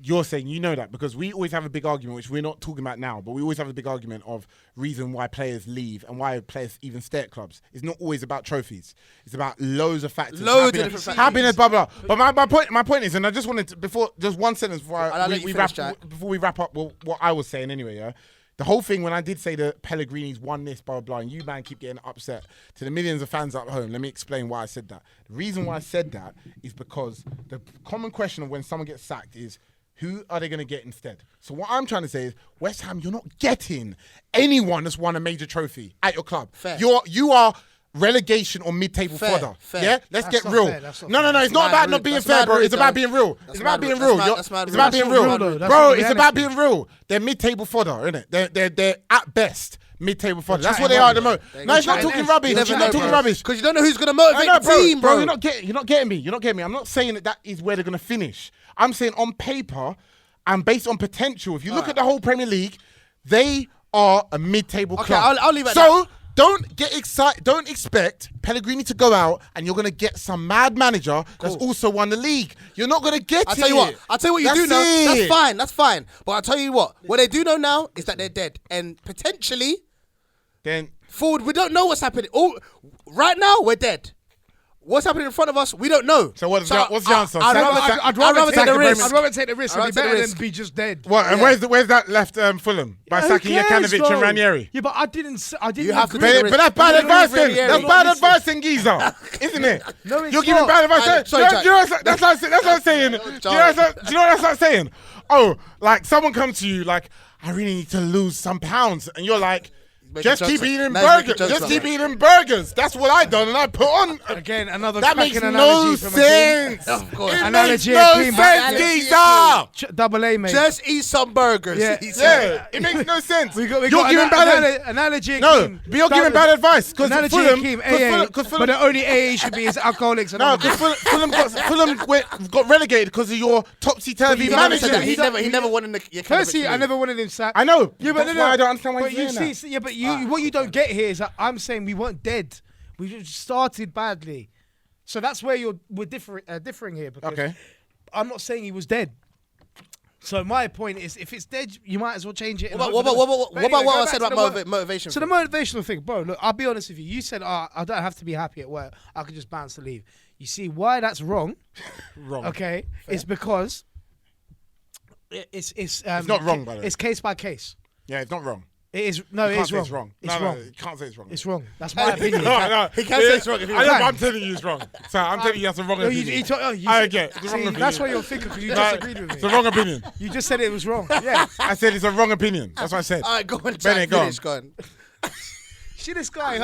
S1: you're saying. You know that because we always have a big argument, which we're not talking about now, but we always have a big argument of reason why players leave and why players even stay at clubs. It's not always about trophies. It's about loads of factors.
S4: Loads of
S1: Happiness,
S4: different factors.
S1: happiness, blah blah. But my point is, and I just wanted to just one sentence before
S4: I'll let you finish, Jack.
S1: before we wrap up what I was saying anyway. Yeah. The whole thing when I did say that Pellegrini's won this, blah, blah, blah, and you, man, keep getting upset to the millions of fans at home, let me explain why I said that. The reason why I said that is because the common question of when someone gets sacked is, who are they going to get instead? So what I'm trying to say is, West Ham, you're not getting anyone that's won a major trophy at your club.
S4: Fair.
S1: You are relegation or mid-table fodder.
S4: Fair.
S1: Yeah, let's
S2: That's
S1: get
S2: not
S1: real.
S2: fair, that's not
S1: No,
S2: fair.
S1: it's not about not being fair, bro. It's about being real. It's about being real. It's about being real, bro. It's about being real. They're mid-table fodder, isn't it? They're at best mid-table fodder. That's what they are at the moment. No, it's not talking rubbish. It's not talking rubbish.
S4: Because you don't know who's going to motivate the team, bro.
S1: You're not getting me. You're not getting me. I'm not saying that is where they're going to finish. I'm saying on paper and based on potential, if you look at the whole Premier League, they are a mid-table club.
S4: I'll leave it at
S1: that. Don't get excited. Don't expect Pellegrini to go out and you're going to get some mad manager that's also won the league. You're not going to get it.
S4: I'll tell you what you do know. That's fine. But I'll tell you what they do know now is that they're dead. And potentially,
S1: then
S4: forward, we don't know what's happening. Right now, we're dead. What's happening in front of us, we don't know.
S1: So what's the answer?
S2: I'd rather take the risk. I'd rather take the risk. It'd be better than be just dead.
S1: What? And where's that left Fulham? By sacking Jokanovic and Ranieri?
S2: Yeah, but I didn't
S4: You have to
S2: agree.
S4: take the risk.
S1: But that's bad advice then. That's bad advice then, Geezer. Isn't it?
S2: No, it's
S1: You're giving
S2: not.
S1: bad advice.
S4: Sorry,
S1: Do you know that's what I'm saying? Do you know what I'm saying? Oh, like someone comes to you like, I really need to lose some pounds. And you're like, just keep eating burgers. Just keep eating burgers. That's what I done, and I put on
S2: again another.
S1: That makes no sense.
S4: Of course,
S1: it makes no sense, Geezer.
S2: Double A, mate.
S4: Just eat some burgers.
S1: Yeah, it makes no sense.
S2: You're giving
S1: bad
S2: analogy.
S1: No, but you're giving bad advice because Fulham.
S2: But the only AA should be is alcoholics.
S1: No, because Fulham got relegated because of your topsy-turvy management.
S4: He never won in the.
S2: Firstly, I never wanted him sacked.
S1: I know.
S2: Yeah, but
S1: that's why I don't understand why you're saying that.
S2: Yeah, but what you don't get here is that I'm saying we weren't dead. We just started badly. So that's where we're differing here. Because I'm not saying he was dead. So my point is, if it's dead, you might as well change it.
S4: What about what I said about motivation?
S2: So the motivational thing, bro, look, I'll be honest with you. You said, I don't have to be happy at work. I could just bounce to leave. You see why that's wrong?
S1: Wrong.
S2: Okay. Fair. It's because it's
S1: not wrong, by the way.
S2: It's case by case.
S1: Yeah, it's not wrong.
S2: It is. No, it is wrong.
S1: It's wrong.
S2: It's wrong.
S1: You can't say it's wrong.
S2: It's wrong. That's my opinion.
S1: No.
S4: He can't say it's wrong.
S1: I'm telling you it's wrong. So I'm telling you that's a wrong opinion. I get it's the wrong opinion.
S2: That's what you're thinking because you disagreed with me.
S1: It's a wrong opinion.
S2: You just said it was wrong. Yeah.
S1: I said it's a wrong opinion. That's what I said.
S4: All right, go on,
S1: Bennett,
S4: go on.
S2: See this guy?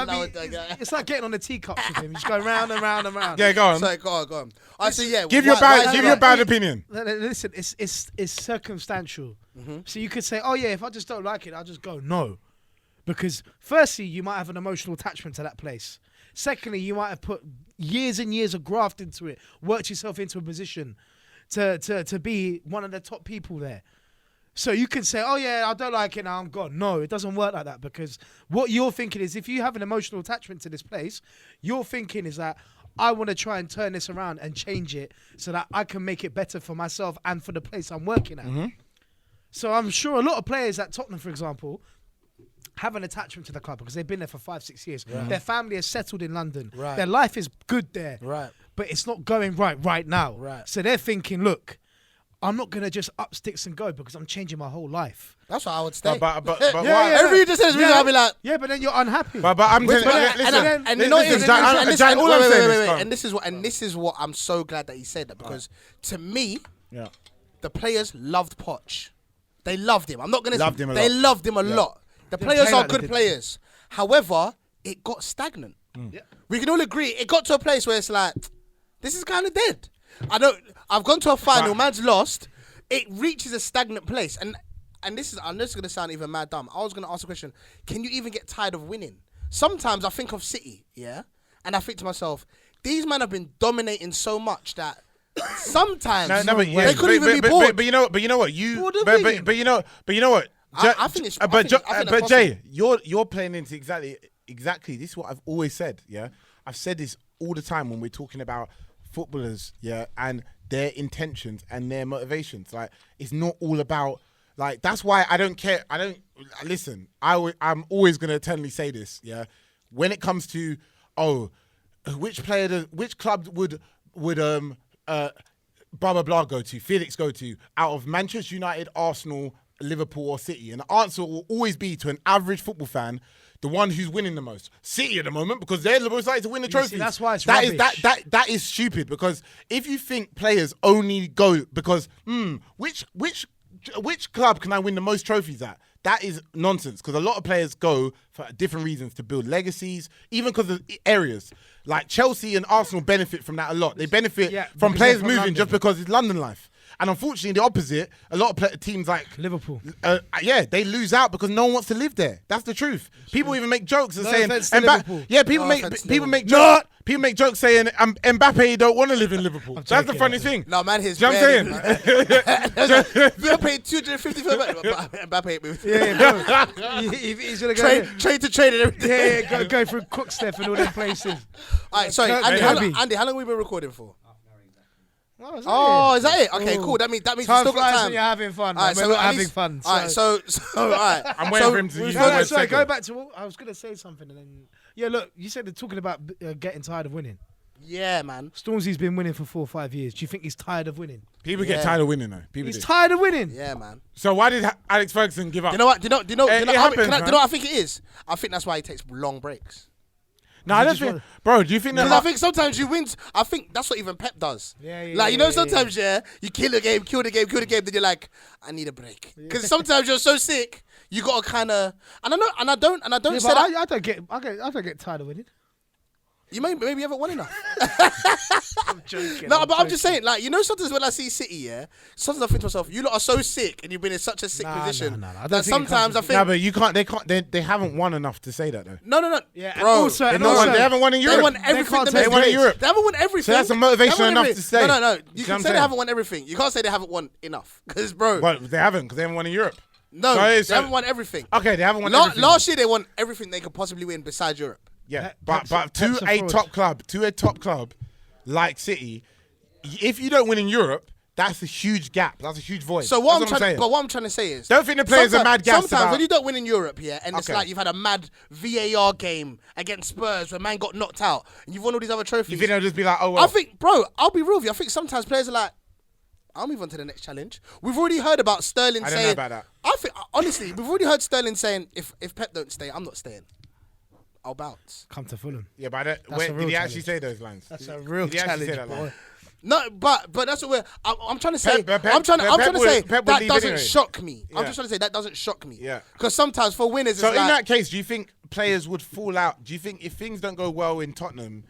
S2: It's like getting on the teacups with him. You just go round and round and round.
S1: Yeah, go on.
S4: Sorry, go on. I say yeah.
S1: Give your bad opinion.
S2: Listen, it's circumstantial. Mm-hmm. So you could say, oh yeah, if I just don't like it, I'll just go. No, because firstly, you might have an emotional attachment to that place. Secondly, you might have put years and years of graft into it, worked yourself into a position to be one of the top people there. So you can say, oh yeah, I don't like it now, I'm gone. No, it doesn't work like that because what you're thinking is if you have an emotional attachment to this place, you're thinking is that I want to try and turn this around and change it so that I can make it better for myself and for the place I'm working at. Mm-hmm. So I'm sure a lot of players at Tottenham, for example, have an attachment to the club because they've been there for 5-6 years. Right. Their family is settled in London. Right. Their life is good there. Right. But it's not going right now. Right. So they're thinking, look, I'm not going to just up sticks and go because I'm changing my whole life.
S4: That's what I would say.
S1: But
S4: every you just said I'll be like,
S2: yeah, but then you're unhappy.
S1: But I'm telling
S4: and this is what I'm so glad that he said that because to me, the players loved Poch. They loved him. I'm not going to say they loved him a lot. The players are good players. However, it got stagnant. We can all agree it got to a place where it's like, this is kind of dead. I've gone to a final, man's lost. It reaches a stagnant place. And this is, I know it's going to sound even mad dumb. I was going to ask a question. Can you even get tired of winning? Sometimes I think of City, yeah? And I think to myself, these men have been dominating so much that sometimes they couldn't even be bored.
S1: But you know what? But you know what?
S4: I think it's.
S1: But Jay, you're playing into exactly. This is what I've always said. Yeah, I've said this all the time when we're talking about footballers. Yeah, and their intentions and their motivations. Like it's not all about. Like that's why I don't care. I don't listen. I'm always gonna eternally say this. Yeah, when it comes to which club would blah blah blah go to, Felix go to out of Manchester United, Arsenal, Liverpool or City, and the answer will always be to an average football fan the one who's winning the most. City at the moment, because they're the most likely to win the trophies.
S2: that's why it's
S1: that is
S2: rubbish.
S1: that is stupid, because if you think players only go because which club can I win the most trophies at? That is nonsense, because a lot of players go for different reasons to build legacies, even because of areas. Like Chelsea and Arsenal benefit from that a lot. They benefit from players moving London. Just because it's London life. And unfortunately, the opposite, a lot of teams like
S2: Liverpool,
S1: they lose out because no one wants to live there. That's the truth. People even make jokes and saying, people make jokes saying Mbappe don't want to live in Liverpool. That's the funny thing.
S4: No man, his.
S1: Do you know what I'm saying?
S4: They'll pay 250 for Mbappe ain't moving.
S2: Yeah, he's gonna go
S4: trade to trade and everything.
S2: Yeah, go through Cookstep and all them places.
S4: All right, sorry, Andy. How long have we been recording for? Is that it? Okay, cool. That means we still got time.
S2: When you're having fun.
S4: All right,
S2: we're not having fun.
S4: All right, so all right.
S1: I'm waiting for him to use the word
S2: Sorry,
S1: second.
S2: go back to what I was going to say something. And then, look, you said they're talking about getting tired of winning.
S4: Yeah, man.
S2: Stormzy's been winning for 4 or 5 years. Do you think he's tired of winning?
S1: People get tired of winning, though.
S2: He's tired of winning.
S4: Yeah, man.
S1: So why did Alex Ferguson give up?
S4: You know what? Do you know what I think it is? I think that's why he takes long breaks.
S1: No, I don't think, bro. Do you think that?
S4: Because I think sometimes you win. I think that's what even Pep does. Sometimes you kill the game, then you're like, I need a break. Because sometimes you're so sick, you gotta kind of. And I don't say that.
S2: I don't get tired of winning.
S4: You maybe you haven't won enough.
S2: I'm joking.
S4: No, but I'm just saying, sometimes when I see City, sometimes I think to myself, you lot are so sick and you've been in such a sick position.
S2: That
S4: sometimes I think.
S1: No, but you can't. They haven't won enough to say that though.
S4: No.
S2: Yeah,
S4: bro.
S1: They haven't won in Europe.
S4: They won everything.
S1: They won in Europe.
S4: They haven't won everything.
S1: So that's a motivation enough to say.
S4: No. You can say they haven't won everything. You can't say they haven't won enough. Because, bro.
S1: Well, they haven't, because they haven't won in Europe.
S4: No, they haven't won everything.
S1: Okay, they haven't won everything.
S4: Last year they won everything they could possibly win besides Europe.
S1: Yeah, but to a top club like City, if you don't win in Europe, that's a huge gap. That's a huge void.
S4: So what I'm trying to say is,
S1: don't think the players are mad gassed
S4: sometimes when you don't win in Europe, and it's like you've had a mad VAR game against Spurs where man got knocked out, and you've won all these other trophies.
S1: You think they'll just be like, oh well?
S4: I think, bro, I'll be real with you. I think sometimes players are like, I'll move on to the next challenge. We've already heard about Sterling saying. I don't know about that. I think honestly, we've already heard Sterling saying, if Pep don't stay, I'm not staying. I'll bounce.
S2: Come to Fulham.
S1: Yeah, but did he actually say those lines?
S2: That's a real challenge, boy.
S4: No, but that's what I'm trying to say. I'm trying to say that doesn't shock me. I'm just trying to say that doesn't shock me.
S1: Yeah.
S4: Because sometimes for winners,
S1: so in that case, do you think players would fall out? Do you think if things don't go well in Tottenham,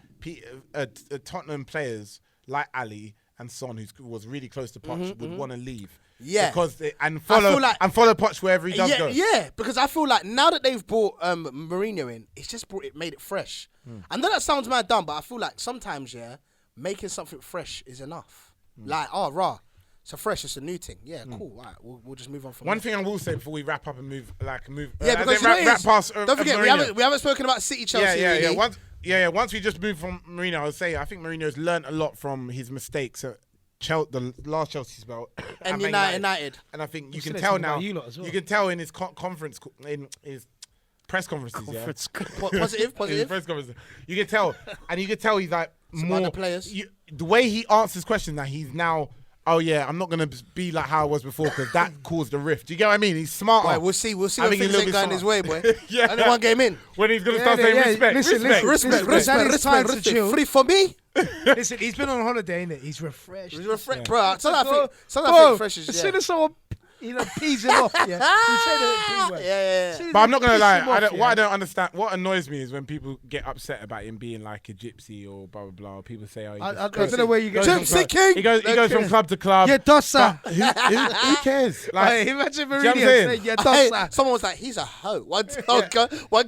S1: Tottenham players like Ali and Son, who was really close to Poch, would want to leave?
S4: Yeah,
S1: because follow Poch wherever he does go.
S4: Yeah, because I feel like now that they've brought Mourinho in, it's just made it fresh. I know that sounds mad dumb, but I feel like sometimes making something fresh is enough. Like so fresh, it's a new thing. Yeah, cool. All right, we'll just move on from.
S1: One thing I will say before we wrap up and move.
S4: Yeah, because wrap past. Don't forget, we haven't spoken about City, Chelsea.
S1: Yeah. Once we just move from Mourinho, I would say I think Mourinho's learned a lot from his mistakes. The last Chelsea spell
S4: and United,
S1: and I think you can tell now. You can tell in his conference, in his press conferences,
S4: positive.
S1: His press conferences, you can tell, and you can tell he's like more
S4: the players.
S1: The way he answers questions, that he's now. Oh yeah, I'm not gonna be like how I was before because that caused the rift. Do you get what I mean? He's smart.
S4: Right, we'll see when things ain't going his way, boy.
S1: Yeah.
S4: Only one game in.
S1: When he's gonna start saying respect.
S4: Free for me.
S2: Listen, he's been on holiday, innit? He's refreshed.
S4: Bro. Sometimes I think fresh is.
S2: As soon as someone peas him off, he said it.
S4: Yeah.
S1: But I'm not gonna lie. What I don't understand, what annoys me is when people get upset about him being like a gypsy or blah blah blah. Or people say, "Oh,
S2: I don't know where you get
S4: Gypsy King."
S1: He goes from club to club.
S2: Yeah, dossa.
S1: Who cares? Like,
S2: imagine Mourinho saying, "Yeah, dossa."
S4: Someone was like, "He's a hoe." One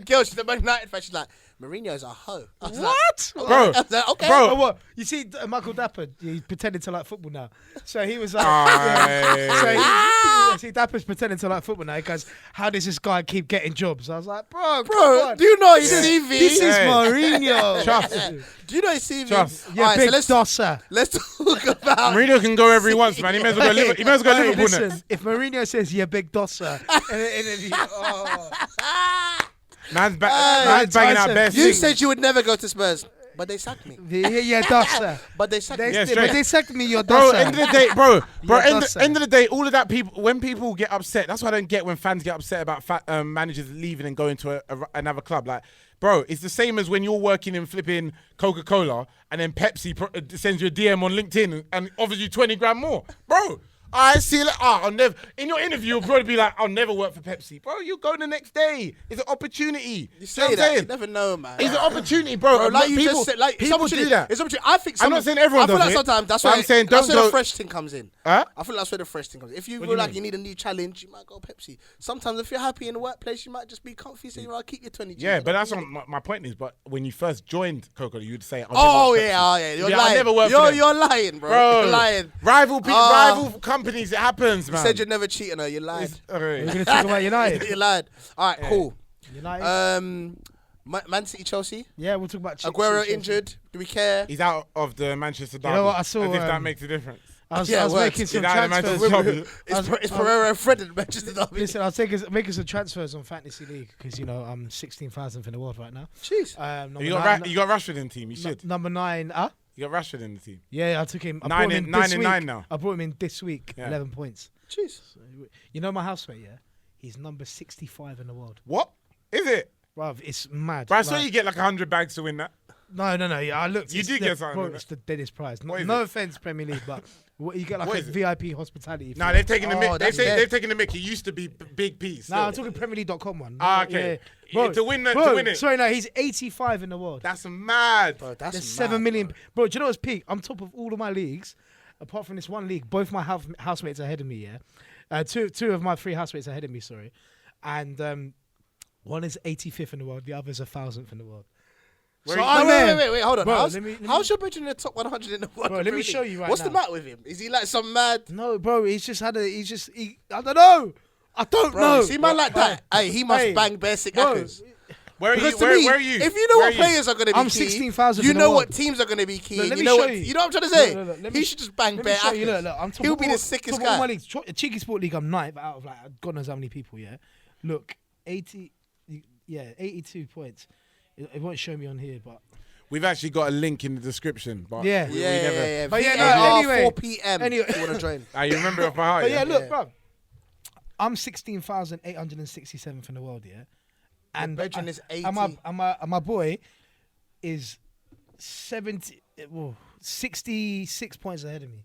S4: girl, she's a Man United fan. She's like, Mourinho's a hoe.
S2: What?
S1: Bro.
S4: I was like, okay.
S1: Bro.
S2: What? You see, Michael Dapper, he's pretending to like football now. So he was like, see, Dapper's pretending to like football now. He goes, how does this guy keep getting jobs? I was like, bro,
S4: do you know his CV?
S2: This is Mourinho.
S1: Trust.
S4: Do you know his CV?
S1: Trust.
S2: Yeah, right, big dosser.
S4: Let's talk about...
S1: Mourinho can go wherever he wants, man. He may as well go Liverpool
S2: listen,
S1: next.
S2: If Mourinho says, yeah, big dosser,
S1: Man's banging out best.
S4: You said you would never go to Spurs. But they sacked me.
S2: Yeah, that's sir.
S4: But they sacked me.
S1: Yeah,
S2: But
S1: straight.
S2: they sacked me. You're
S1: Bro,
S2: done,
S1: end of the day, bro.
S2: that's
S1: End of the day, all of that when people get upset, that's why I don't get when fans get upset about managers leaving and going to another club. Like, bro, it's the same as when you're working in flipping Coca-Cola and then Pepsi sends you a DM on LinkedIn and offers you 20 grand more. Bro, I see it. I'll never. In your interview, you'll probably be like, "I'll never work for Pepsi." Bro, you go the next day. It's an opportunity.
S4: You say that. You never know, man.
S1: It's an opportunity, bro.
S4: Like you
S1: people,
S4: just said, like
S1: people do that.
S4: It's opportunity. I think.
S1: I'm not saying everyone
S4: I feel
S1: does
S4: like
S1: it,
S4: sometimes that's
S1: but
S4: where
S1: I'm saying
S4: that's
S1: don't
S4: where
S1: go-
S4: the fresh thing comes in.
S1: Huh?
S4: I feel that's where the fresh thing comes in. If you
S1: What
S4: feel
S1: do you
S4: like
S1: mean?
S4: you need a new challenge, you might go Pepsi. Sometimes if you're happy in the workplace, you might just be comfy. So I'll keep your 20.
S1: Yeah, but that's not my point is. But when you first joined Coca-Cola, you'd say,
S4: Oh
S1: I'll never work for
S4: yeah,
S1: Pepsi.
S4: oh yeah. You're
S1: Yeah,
S4: lying.
S1: I never worked for them.
S4: You're lying, bro.
S1: Bro,
S4: You're lying.
S1: rival companies. It happens,
S4: You
S1: man.
S4: said you'd never cheat on her. You lied.
S2: We're gonna talk about United.
S4: You lied. All right, cool.
S2: United.
S4: Man City, Chelsea.
S2: Yeah, we'll talk about
S4: Aguero
S2: Chelsea.
S4: injured. Do we care?
S1: He's out of the Manchester derby.
S2: know what, I saw,
S1: As if that
S2: um,
S1: makes a difference.
S2: I was
S4: Yeah,
S2: making
S4: works.
S2: some
S1: He's out of the
S2: transfers.
S1: Manchester derby.
S4: It's Pereira and Fred in Manchester Derby.
S2: Listen, making some transfers on Fantasy League because I'm 16,000th in the world right now.
S4: Jeez.
S1: You got Rashford in the team. You should.
S2: Number 9.
S1: You got Rashford in the team.
S2: Yeah, I took him. I
S1: Nine
S2: brought him
S1: and-
S2: in
S1: nine
S2: this
S1: and
S2: week.
S1: nine now.
S2: I brought him in this week.
S1: Yeah.
S2: 11 points.
S4: Jeez.
S2: You know my housemate, yeah? He's number 65 in the world.
S1: What is it?
S2: Bruv, it's mad.
S1: But I saw
S2: Like-
S1: you get like 100 bags to win that.
S2: No. Yeah, I looked.
S1: You
S2: it's
S1: did
S2: the-
S1: get something,
S2: Bro,
S1: didn't
S2: it's the deadest prize.
S1: What is
S2: No
S1: it?
S2: offense, Premier League, but you get like
S1: What
S2: a
S1: is it?
S2: VIP hospitality.
S1: No, they've taken the
S4: Oh,
S1: mick.
S4: that's dead.
S1: They've taken the mick. It used to be big piece.
S2: No, I'm talking PremierLeague.com one.
S1: Ah, okay.
S2: Yeah.
S1: Yeah, to win that-
S2: bro,
S1: to win it.
S2: Sorry, no, he's 85 in the world.
S1: That's mad.
S4: Bro, that's
S2: There's
S4: mad,
S2: 7 million.
S4: bro.
S2: Bro, do you know what's peak? I'm top of all of my leagues, apart from this one league. Both my housemates are ahead of me, yeah? Two of my 3 housemates are ahead of me, sorry. And one is 85th in the world, the other is 1,000th in the world.
S1: Where
S2: So
S1: are
S2: I'm
S1: you-
S2: there.
S4: Wait, hold on.
S2: Bro,
S4: how's
S2: let me-
S4: how's your bitch in the top 100 in the world?
S2: Bro, let me show you right
S4: What's the
S2: now.
S4: matter with him? Is he like some mad?
S2: No, bro, he's just had I don't know. I don't
S4: Bro,
S2: know.
S4: you see man like that? Hey, he must
S2: Hey,
S4: bang basic
S2: bro,
S4: hackers.
S1: Where are you?
S4: Because to
S1: Where
S4: me,
S1: are you?
S4: if you know
S1: Where
S4: what
S1: are you?
S4: players are going to be
S2: I'm
S4: key,
S2: 16,000
S4: you
S2: in the
S4: know
S2: world.
S4: what teams are going to be key.
S2: Look,
S4: and
S2: let
S4: you
S2: me
S4: know
S2: show
S4: what
S2: you.
S4: you know what I'm trying to say.
S2: Look, let
S4: He
S2: me-
S4: should just bang
S2: Let
S4: bare
S2: me show you.
S4: hackers.
S2: Look, I'm top
S4: He'll
S2: of
S4: be
S2: all-
S4: the sickest
S2: top of all my
S4: guy.
S2: leagues. CheekySport League, I'm 9th out of like God knows how many people. Yeah, look, 82 points. It won't show me on here, but
S1: We've actually got a link in the description. But
S2: Yeah.
S1: we
S4: Yeah,
S1: never.
S4: yeah.
S2: But yeah, no,
S4: VAR,
S2: anyway.
S4: 4 p.m.
S2: Anyway.
S4: If you want to join.
S1: You remember it off by heart.
S2: But yeah, look,
S4: Yeah.
S2: bro. I'm 16,867th in the world, yeah. And
S4: Brethren is 80.
S2: and my boy is 66 points ahead of me.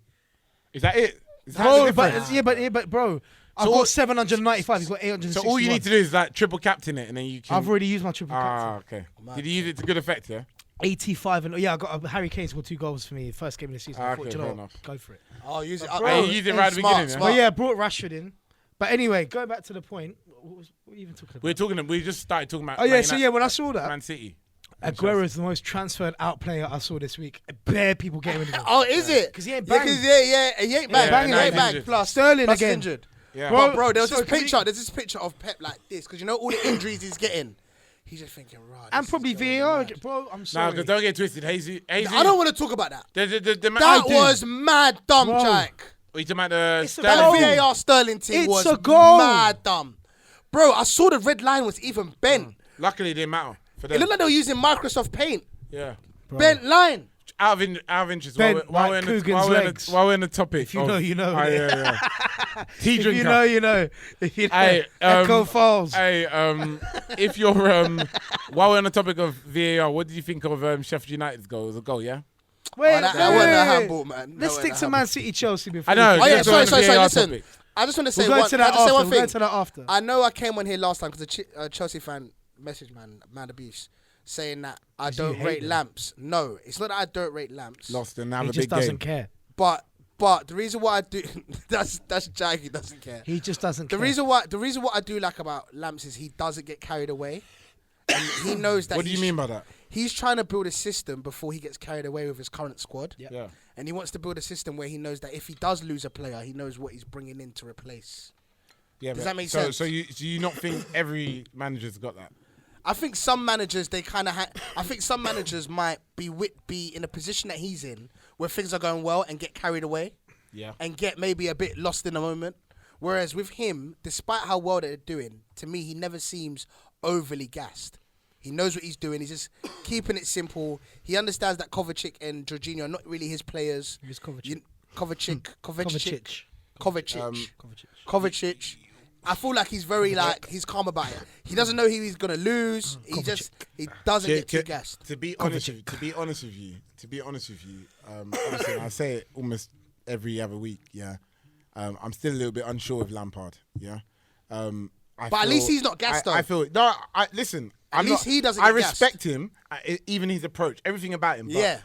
S1: Is that it? Is that the
S2: Bro,
S1: difference?
S2: but bro, I've
S1: So
S2: got
S1: all-
S2: 795. He's got 861.
S1: So all you need to do is like triple captain it, and then you can.
S2: I've already used my triple
S1: Ah,
S2: captain.
S1: okay. Did you use it to good effect? Yeah.
S2: 85 and I got Harry Kane scored 2 goals for me first game of the season. I thought,
S1: Okay,
S2: do you know
S1: fair
S2: what?
S1: enough.
S2: Go for it.
S4: Oh, use it.
S2: Bro,
S1: you used it right at the
S4: smart,
S1: beginning. Yeah?
S4: smart.
S2: But yeah, brought Rashford in. But anyway, going back to the point. What are you even talking about?
S1: We just started talking about.
S2: Oh yeah,
S1: Man
S2: so
S1: United-
S2: yeah, when I saw that,
S1: Man City.
S2: Aguero is the most transferred out player I saw this week. Bare people getting rid of him.
S4: Oh, is it?
S2: 'Cause he ain't
S4: Yeah,
S2: banged.
S4: he ain't bang.
S1: Yeah,
S4: He
S1: now
S4: ain't
S1: he's
S4: bang.
S1: injured.
S4: Plus
S2: Sterling
S4: plus
S2: again.
S4: injured.
S1: Yeah.
S4: Bro, there was
S2: so
S4: this
S2: can we-
S4: picture. There's this picture of Pep like this because you know all the injuries he's getting. He's just thinking, right.
S2: And probably VAR, bro. I'm
S1: No,
S2: sorry.
S1: because don't get twisted. Jesus.
S4: I don't want to talk about that.
S1: The
S4: That was mad dumb,
S2: Bro.
S4: Jack.
S1: Are you talking about the
S2: It's a
S4: That
S2: goal.
S1: Sterling?
S4: VAR Sterling thing
S2: It's
S4: was
S2: a goal.
S4: mad dumb. Bro, I saw the red line was even bent.
S1: Luckily, it didn't matter for
S4: It
S1: them.
S4: looked like they were using Microsoft Paint.
S1: Yeah.
S4: Bent line.
S1: Out of interest,
S2: Bent like Coogan's legs.
S1: while we're on the topic.
S2: If you know, you know.
S1: Yeah. Tea
S2: If
S1: drinker.
S2: you know, you know. If you know,
S1: Hey,
S2: Echo Falls.
S1: Hey, if you're while we're on the topic of VAR, what did you think of Sheffield United's goal? It was a goal, yeah.
S2: Wait,
S4: Oh, that wasn't a handball, man.
S2: Let's stick to Man City Chelsea before.
S1: I know.
S2: we-
S4: Oh yeah,
S1: Let's go
S4: sorry.
S1: on the VAR
S4: Listen,
S1: topic.
S4: I just want to say
S2: We'll go
S4: one.
S2: to that
S4: I just say
S2: after.
S4: one
S2: We'll go
S4: thing.
S2: to that after.
S4: I know I came on here last time because a Chelsea fan messaged man abuse saying that I
S2: Because you
S4: don't
S2: hate
S4: rate
S2: them.
S4: lamps. No, it's not that I don't rate lamps.
S1: Lost and have
S2: He
S1: a
S2: just
S1: big
S2: doesn't
S1: game.
S2: care.
S4: But the reason why I do that's Jaik, he doesn't care.
S2: He just doesn't
S4: The
S2: care.
S4: reason why I do like about lamps is he doesn't get carried away. And he knows that
S1: What do you mean by that?
S4: he's trying to build a system before he gets carried away with his current squad.
S1: Yeah.
S4: And he wants to build a system where he knows that if he does lose a player, he knows what he's bringing in to replace.
S1: Yeah.
S4: Does
S1: but-
S4: that make
S1: so,
S4: sense?
S1: So you not think every manager's got that?
S4: I think some managers I think some managers might be in a position that he's in where things are going well and get carried away
S1: Yeah.
S4: and get maybe a bit lost in the moment. Whereas with him, despite how well they're doing, to me he never seems overly gassed. He knows what he's doing. He's just keeping it simple. He understands that Kovacic and Jorginho are not really his players.
S2: Who's Kovacic?
S4: Kovacic. I feel like he's very he's calm about it. He doesn't know who he's gonna lose. He doesn't get too gassed.
S1: To be honest with you, honestly, and I say it almost every other week. Yeah, I'm still a little bit unsure with Lampard. Yeah,
S4: but at least he's not gassed though.
S1: I feel listen.
S4: At least he doesn't.
S1: I
S4: get
S1: respect
S4: gassed.
S1: him, even his approach, everything about him. But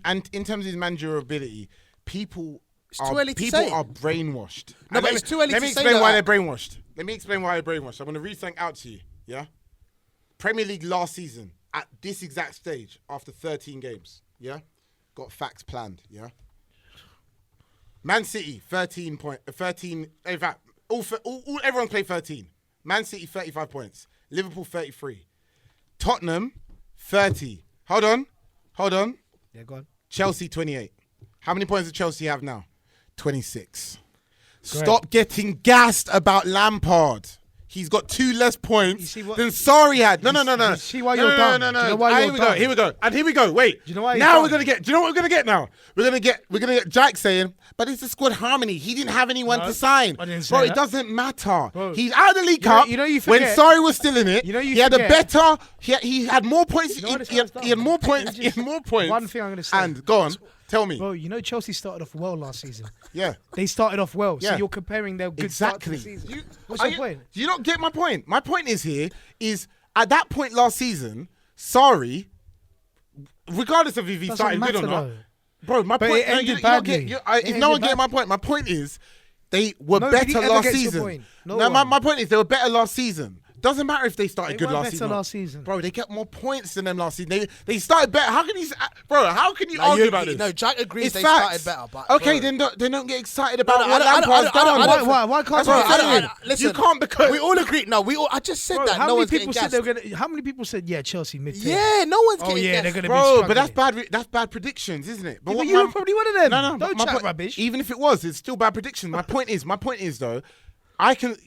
S1: and in terms of his managerial ability, people are brainwashed.
S4: No, but it's too early to say.
S1: Let me explain why they're brainwashed. I'm going to read something out to you. Yeah, Premier League last season at this exact stage after 13 games. Yeah, got facts planned. Yeah, Man City 13. In fact, everyone played 13. Man City 35 points. Liverpool 33. Tottenham 30. Hold on.
S2: Yeah, go on.
S1: Chelsea 28. How many points does Chelsea have now? 26. Stop getting gassed about Lampard. He's got 2 less points than Sarri had. No.
S2: You see why you're dumb?
S1: No.
S2: Do you know why you're dumb?
S1: Here we go. And here we go. Wait.
S2: Do you know why
S1: now
S2: you're
S1: we're gonna get. Do you know what we're gonna get now? We're gonna get Jaik saying, but it's a squad harmony. He didn't have anyone to sign.
S2: I didn't say
S1: Bro,
S2: that.
S1: it doesn't matter.
S2: Bro,
S1: he's out of the League Cup.
S2: You
S1: when
S2: forget.
S1: Sarri was still in it.
S2: You
S1: He had a better. He had more points.
S2: You know what
S1: He had more points. He had more points.
S2: One thing I'm gonna say.
S1: And go on. Tell me.
S2: Bro, you know Chelsea started off well last season.
S1: Yeah.
S2: They started off well.
S1: Yeah.
S2: So you're comparing their good start to the season. What's your point?
S1: Do you not get my point? My point is at that point last season, Sarri, regardless of if he started good or not, bro, my
S2: But
S1: point.
S2: it ended badly.
S1: If no one get my point, my point is they were
S2: Nobody
S1: better
S2: ever
S1: last
S2: gets your
S1: season.
S2: point. No
S1: No,
S2: one.
S1: my point is they were better last season. Doesn't matter if they started
S2: They
S1: good
S2: weren't
S1: last
S2: better last season.
S1: Bro, they get more points than them last season. They started better. How can you argue about this?
S4: No, Jack agrees
S1: It's
S4: they
S1: facts.
S4: started better. But
S1: Okay,
S4: bro.
S1: then don't get excited about
S4: No,
S1: what
S4: I don't-
S1: Lampard's
S4: I
S1: done.
S4: don't-
S2: Why can't
S1: That's what
S2: we
S1: I'm
S2: say
S1: saying.
S4: Listen,
S1: You can't because
S4: we all agree. No, I just said
S2: Bro,
S4: that.
S2: how
S4: No
S2: many
S4: one's
S2: people
S4: getting
S2: said they
S4: gassed.
S2: were gonna? How many people said Chelsea mid-table?
S4: Yeah, no one's
S2: Oh
S4: getting
S2: yeah,
S4: gassed.
S2: they're gonna be
S1: Bro,
S2: struggling.
S1: but that's bad predictions, isn't it? But
S2: Yeah,
S1: what
S2: but you were probably one of them.
S1: No,
S2: Don't
S1: my
S2: chat
S1: point-
S2: rubbish.
S1: Even if it was, it's still bad predictions. My point is though, I can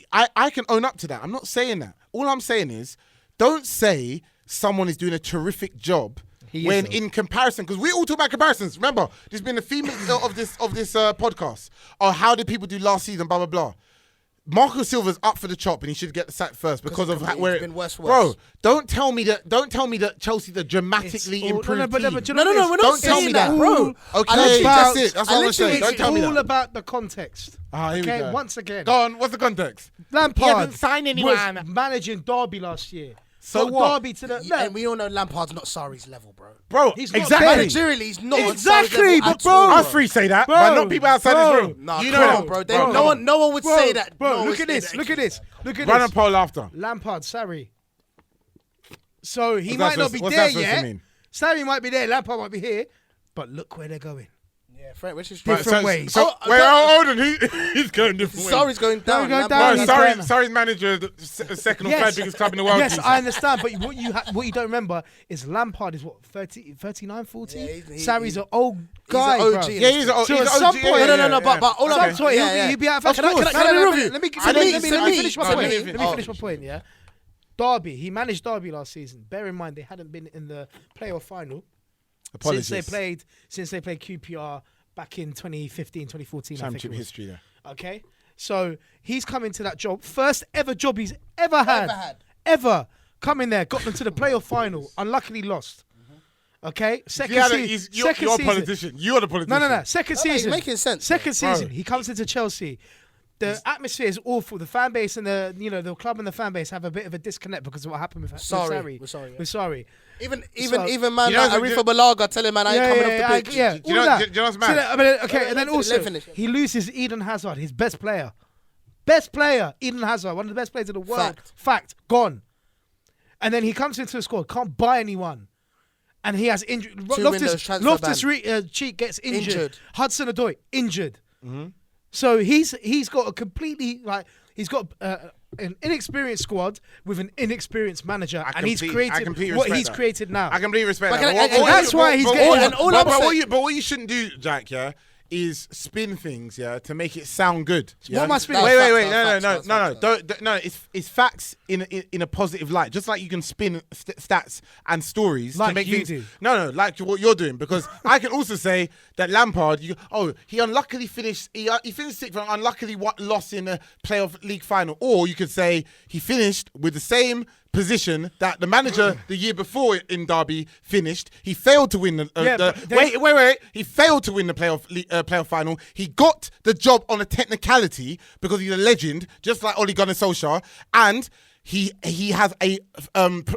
S1: own up to that. I'm not saying that. All I'm saying is, don't say someone is doing a terrific job when in comparison, because we all talk about comparisons. Remember, there's been a theme of this podcast. Oh, how did people do last season? Blah blah blah. Marco Silva's up for the chop and he should get the sack first because of where
S4: it's been worse for
S1: Bro,
S4: us.
S1: don't tell me that Chelsea's a dramatically improved
S2: No,
S1: team.
S2: we're not
S4: Don't tell
S2: saying
S4: me that, bro.
S1: Okay, that's it. That's all I'm
S4: literally-
S1: saying. Don't tell me
S2: It's all
S1: that.
S2: about the context.
S1: Here we
S2: Okay,
S1: go.
S2: once again.
S1: Go on, what's the context?
S2: Lampard
S1: He hasn't signed anyone.
S2: was managing Derby last year.
S1: So
S2: Got
S1: what?
S2: Derby to the
S4: And we all know Lampard's not Sarri's level, bro.
S1: Bro,
S2: He's not
S1: exactly.
S2: bad.
S4: Managerially, he's not on
S2: Exactly,
S4: Sarri's level
S2: but
S4: at
S2: bro-
S4: all,
S1: Us three say that,
S2: Bro,
S1: but not people outside
S2: bro.
S1: this room.
S4: Nah,
S1: you
S4: come
S1: know
S4: on,
S1: that,
S4: bro.
S1: bro.
S4: No one would say that.
S2: Bro,
S4: No one
S2: look
S4: would
S2: at
S4: say
S2: this.
S4: that.
S2: Look at this. Look at
S1: Run
S2: this.
S1: and poll after.
S2: Lampard, Sarri. So he
S1: What's
S2: might
S1: that
S2: not
S1: supposed-
S2: be
S1: what's
S2: there
S1: that supposed to
S2: yet.
S1: mean?
S2: Sarri might be there. Lampard might be here. But look where they're going.
S4: Yeah, Frank, which is
S2: Different ways.
S1: So, wait, hold on. He's going different ways.
S4: Sarri's going down.
S2: Go
S4: Lampard-
S2: down.
S1: No,
S2: he's
S1: sorry,
S2: going-
S1: sorry's manager, the second or third biggest club in the world.
S2: Yes,
S1: please.
S2: I understand. But what you don't remember is Lampard is what 39, 40.
S4: Yeah,
S2: Sarri's an old guy,
S4: he's an
S2: bro.
S4: OG.
S1: Yeah, he's
S2: So at
S1: an
S2: some
S1: OG,
S2: point-
S4: No, but all
S2: At
S4: I'm
S2: some point,
S4: yeah.
S2: he'll be out of
S4: Of
S2: fashion.
S4: course. Can I interrupt you?
S2: Let me
S4: To me,
S2: finish my
S4: to
S2: point.
S4: me.
S2: Let me
S4: Oh,
S2: finish my point. Yeah, Derby. He managed Derby last season. Bear in mind they hadn't been in the playoff final
S1: Apologies.
S2: since they played QPR back in 2015, 2014.
S1: Championship
S2: I think it was.
S1: history there.
S2: Okay, so he's come into that job, first ever job he's ever had. Come in there, got them to the playoff final. Unluckily lost. Okay, second season.
S1: You're a politician. You're the politician.
S2: No. Second
S4: No, mate,
S2: season.
S4: making sense,
S2: Second
S1: bro.
S2: season, he comes into Chelsea. The atmosphere is awful. The fan base and the club and the fan base have a bit of a disconnect because of what happened with Sarri.
S4: We're sorry, yeah.
S2: With
S4: Even man
S1: You know,
S4: like Arifa Balaga telling man I ain't coming off the pitch.
S2: Yeah,
S1: Do you
S2: all
S1: know-
S2: that.
S1: do you know what's
S2: So
S1: mad?
S2: okay, and then also
S4: finish.
S2: he loses Eden Hazard, his best player. Best player, Eden Hazard, one of the best players in the world. Fact, gone. And then he comes into the squad, can't buy anyone. And he has injury. Loftus Cheek gets injured. Hudson-Odoi, injured.
S1: Mm-hmm.
S2: So he's got a completely an inexperienced squad with an inexperienced manager, and he's created what he's created now.
S1: I completely respect
S4: But
S1: that.
S4: can I-
S2: and that's why he's getting.
S4: and all I'm saying-
S1: But what you shouldn't do, Jack, yeah, is spin things, to make it sound good.
S2: What am I spinning?
S1: Wait. No. It's facts in a positive light. Just like you can spin stats and stories
S2: like
S1: to make
S2: you
S1: things.
S2: do.
S1: No, like what you're doing. Because I can also say that Lampard, he unluckily finished. He finished 6th and unluckily lost in a playoff league final. Or you could say he finished with the same position that the manager the year before in Derby finished. He failed to win wait. He failed to win the playoff final. He got the job on a technicality because he's a legend, just like Ole Gunnar Solskjaer, and he has a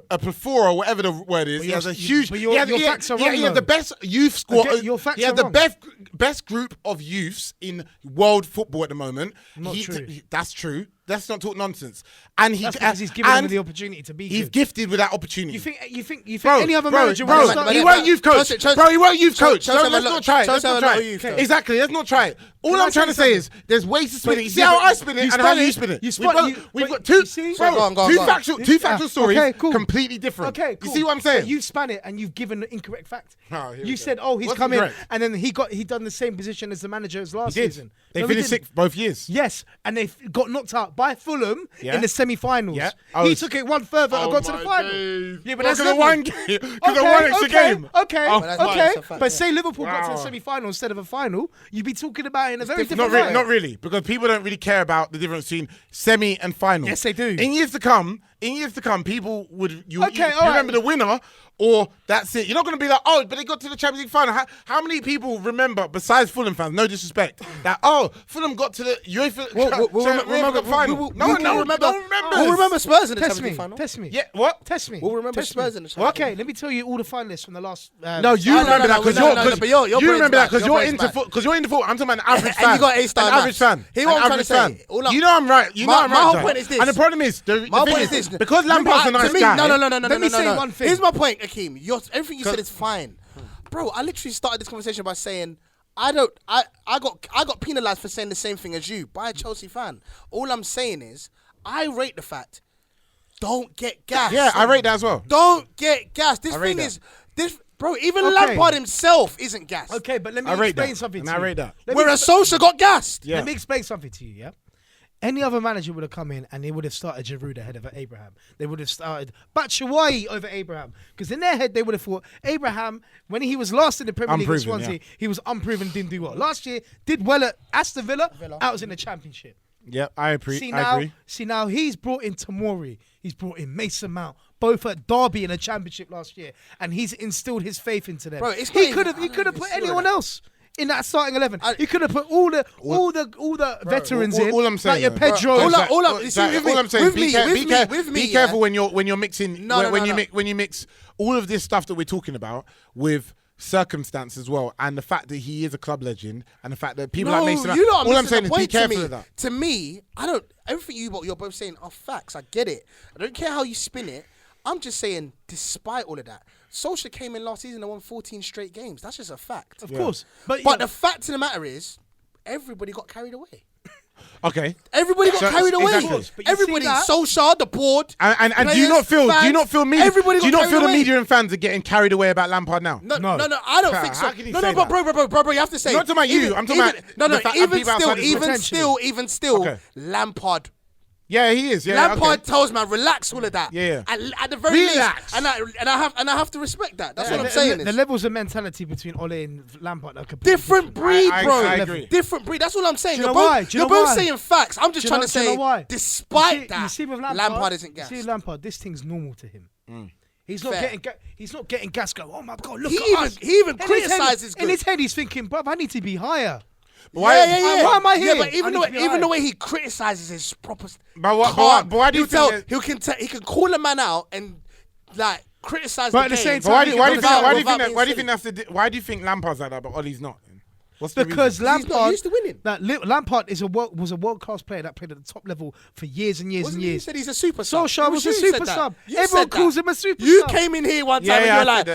S1: plethora, whatever the word is. He has a huge. He has the best youth squad. He has the best group of youths in world football at the moment.
S2: True.
S1: That's true. Let's not talk nonsense. And
S2: that's because he's given them the opportunity to be
S1: He's
S2: good.
S1: gifted with that opportunity.
S2: You think any other manager would start...
S1: He won't youth coach. Bro, he won't youth coach. Let's not try it. Exactly, let's not try it. All I'm trying to say is there's ways to spin it. You see how I spin it and how you spin it. We've got two factual stories completely different.
S2: Okay, cool.
S1: You see what I'm saying?
S2: You've spun it and you've given the incorrect fact. You said, he's come in and then he done the same position as the manager as last season.
S1: They finished 6th both years.
S2: Yes, and they got knocked out by Fulham in the semi-finals. Yeah. He took it one further and got to the final. Yeah, but that's
S1: one game. Because of one extra game.
S2: Okay. But say Liverpool got to the semi-final instead of a final, you'd be talking about it in a very different way.
S1: Not really, because people don't really care about the difference between semi and final.
S2: Yes, they do.
S1: In years to come, people would you remember the winner, or that's it. You're not going to be like, but they got to the Champions League final. How many people remember, besides Fulham fans, no disrespect, that Fulham got to the UEFA
S4: remember
S1: final? No one remembers.
S4: We'll remember Spurs in the Champions League final.
S2: Test me.
S1: Yeah, what?
S2: Test me.
S4: We'll remember Spurs in the Champions League.
S2: Okay, let me tell you all the finalists from the last.
S1: No, you remember that because you remember that because you're into football. I'm talking about an average fan.
S4: And you got A-star.
S1: An average fan.
S4: Hear what I'm trying to say.
S1: You know I'm right.
S4: My whole point is this.
S1: And the problem is,
S4: my point is this.
S1: Because Lampard's a nice guy.
S4: No.
S2: Let me say one thing.
S4: Here's my point, Akeem. Everything you said is fine, bro. I literally started this conversation by saying I got penalised for saying the same thing as you by a Chelsea fan. All I'm saying is I rate the fact. Don't get gassed.
S1: Yeah, I rate that as well.
S4: Don't get gassed. This thing is this. Bro, even Lampard himself isn't gassed.
S2: Okay, but let me explain something to you.
S1: I rate that.
S4: Whereas Solskjaer got gassed.
S2: Let me explain something to you, yeah? Any other manager would have come in and they would have started Giroud ahead of Abraham. They would have started Batshuayi over Abraham. Because in their head, they would have thought Abraham, when he was last in the Premier League with Swansea, he was unproven, didn't do well. Last year, did well at Aston Villa. Out was in the Championship.
S1: Yeah, I agree.
S2: See now, he's brought in Tomori. He's brought in Mason Mount, both at Derby in the Championship last year, and he's instilled his faith into them.
S4: Bro,
S2: he could have put anyone else in that starting 11. He could have put all the veterans in.
S1: All I'm saying,
S2: like your Pedro.
S1: I'm saying, be careful when you're mixing. When you mix all of this stuff that we're talking about with circumstance as well, and the fact that he is a club legend, and the fact that people like Mason. All I'm saying is be careful of that.
S4: To me, everything you're both saying are facts. I get it. I don't care how you spin it. I'm just saying, despite all of that, Solskjaer came in last season and won 14 straight games. That's just a fact.
S2: Of course.
S4: But the fact of the matter is, everybody got carried away.
S1: Okay.
S4: Everybody got carried away.
S1: Exactly.
S4: Everybody, Solskjaer, the board,
S1: and
S4: players,
S1: do you not feel media?
S4: Everybody
S1: do you not feel the
S4: away.
S1: media and fans are getting carried away about Lampard now?
S4: No, I don't think so.
S1: How can you
S4: No,
S1: say
S4: bro, you have to say.
S1: I'm not talking about you. I'm talking about
S4: even still, Lampard.
S1: Yeah, he is. Yeah,
S4: Lampard tells man, relax, all of that.
S1: Yeah.
S4: At the very least, and I have to respect that. That's what I'm saying.
S2: The levels of mentality between Ole and Lampard are
S4: different breed, bro.
S1: I agree.
S4: Different breed. That's all I'm saying.
S2: You're both
S4: saying facts. I'm just trying to say, despite that,
S2: you see with
S4: Lampard isn't gassed.
S2: You see Lampard, this thing's normal to him. He's not getting gas. Go, oh my god, look
S4: he
S2: at us.
S4: He even criticizes.
S2: In his head, he's thinking, bruv, I need to be higher.
S4: Why
S2: am I here?
S4: Yeah, but even the way he criticizes his proper.
S1: But why do you think
S4: he can call a man out and like criticize
S2: but
S4: the
S2: game?
S1: Why do you think Lampard's like that, but Ollie's not? What's the
S2: because
S1: reason?
S4: Lampard, he's not used to winning.
S2: Lampard was a world class player that played at the top level for years and years and years.
S4: You said he's a super sub.
S2: Solskjaer was a super sub. Everyone calls him a super
S4: you
S2: sub.
S4: You came in here one time and you're like,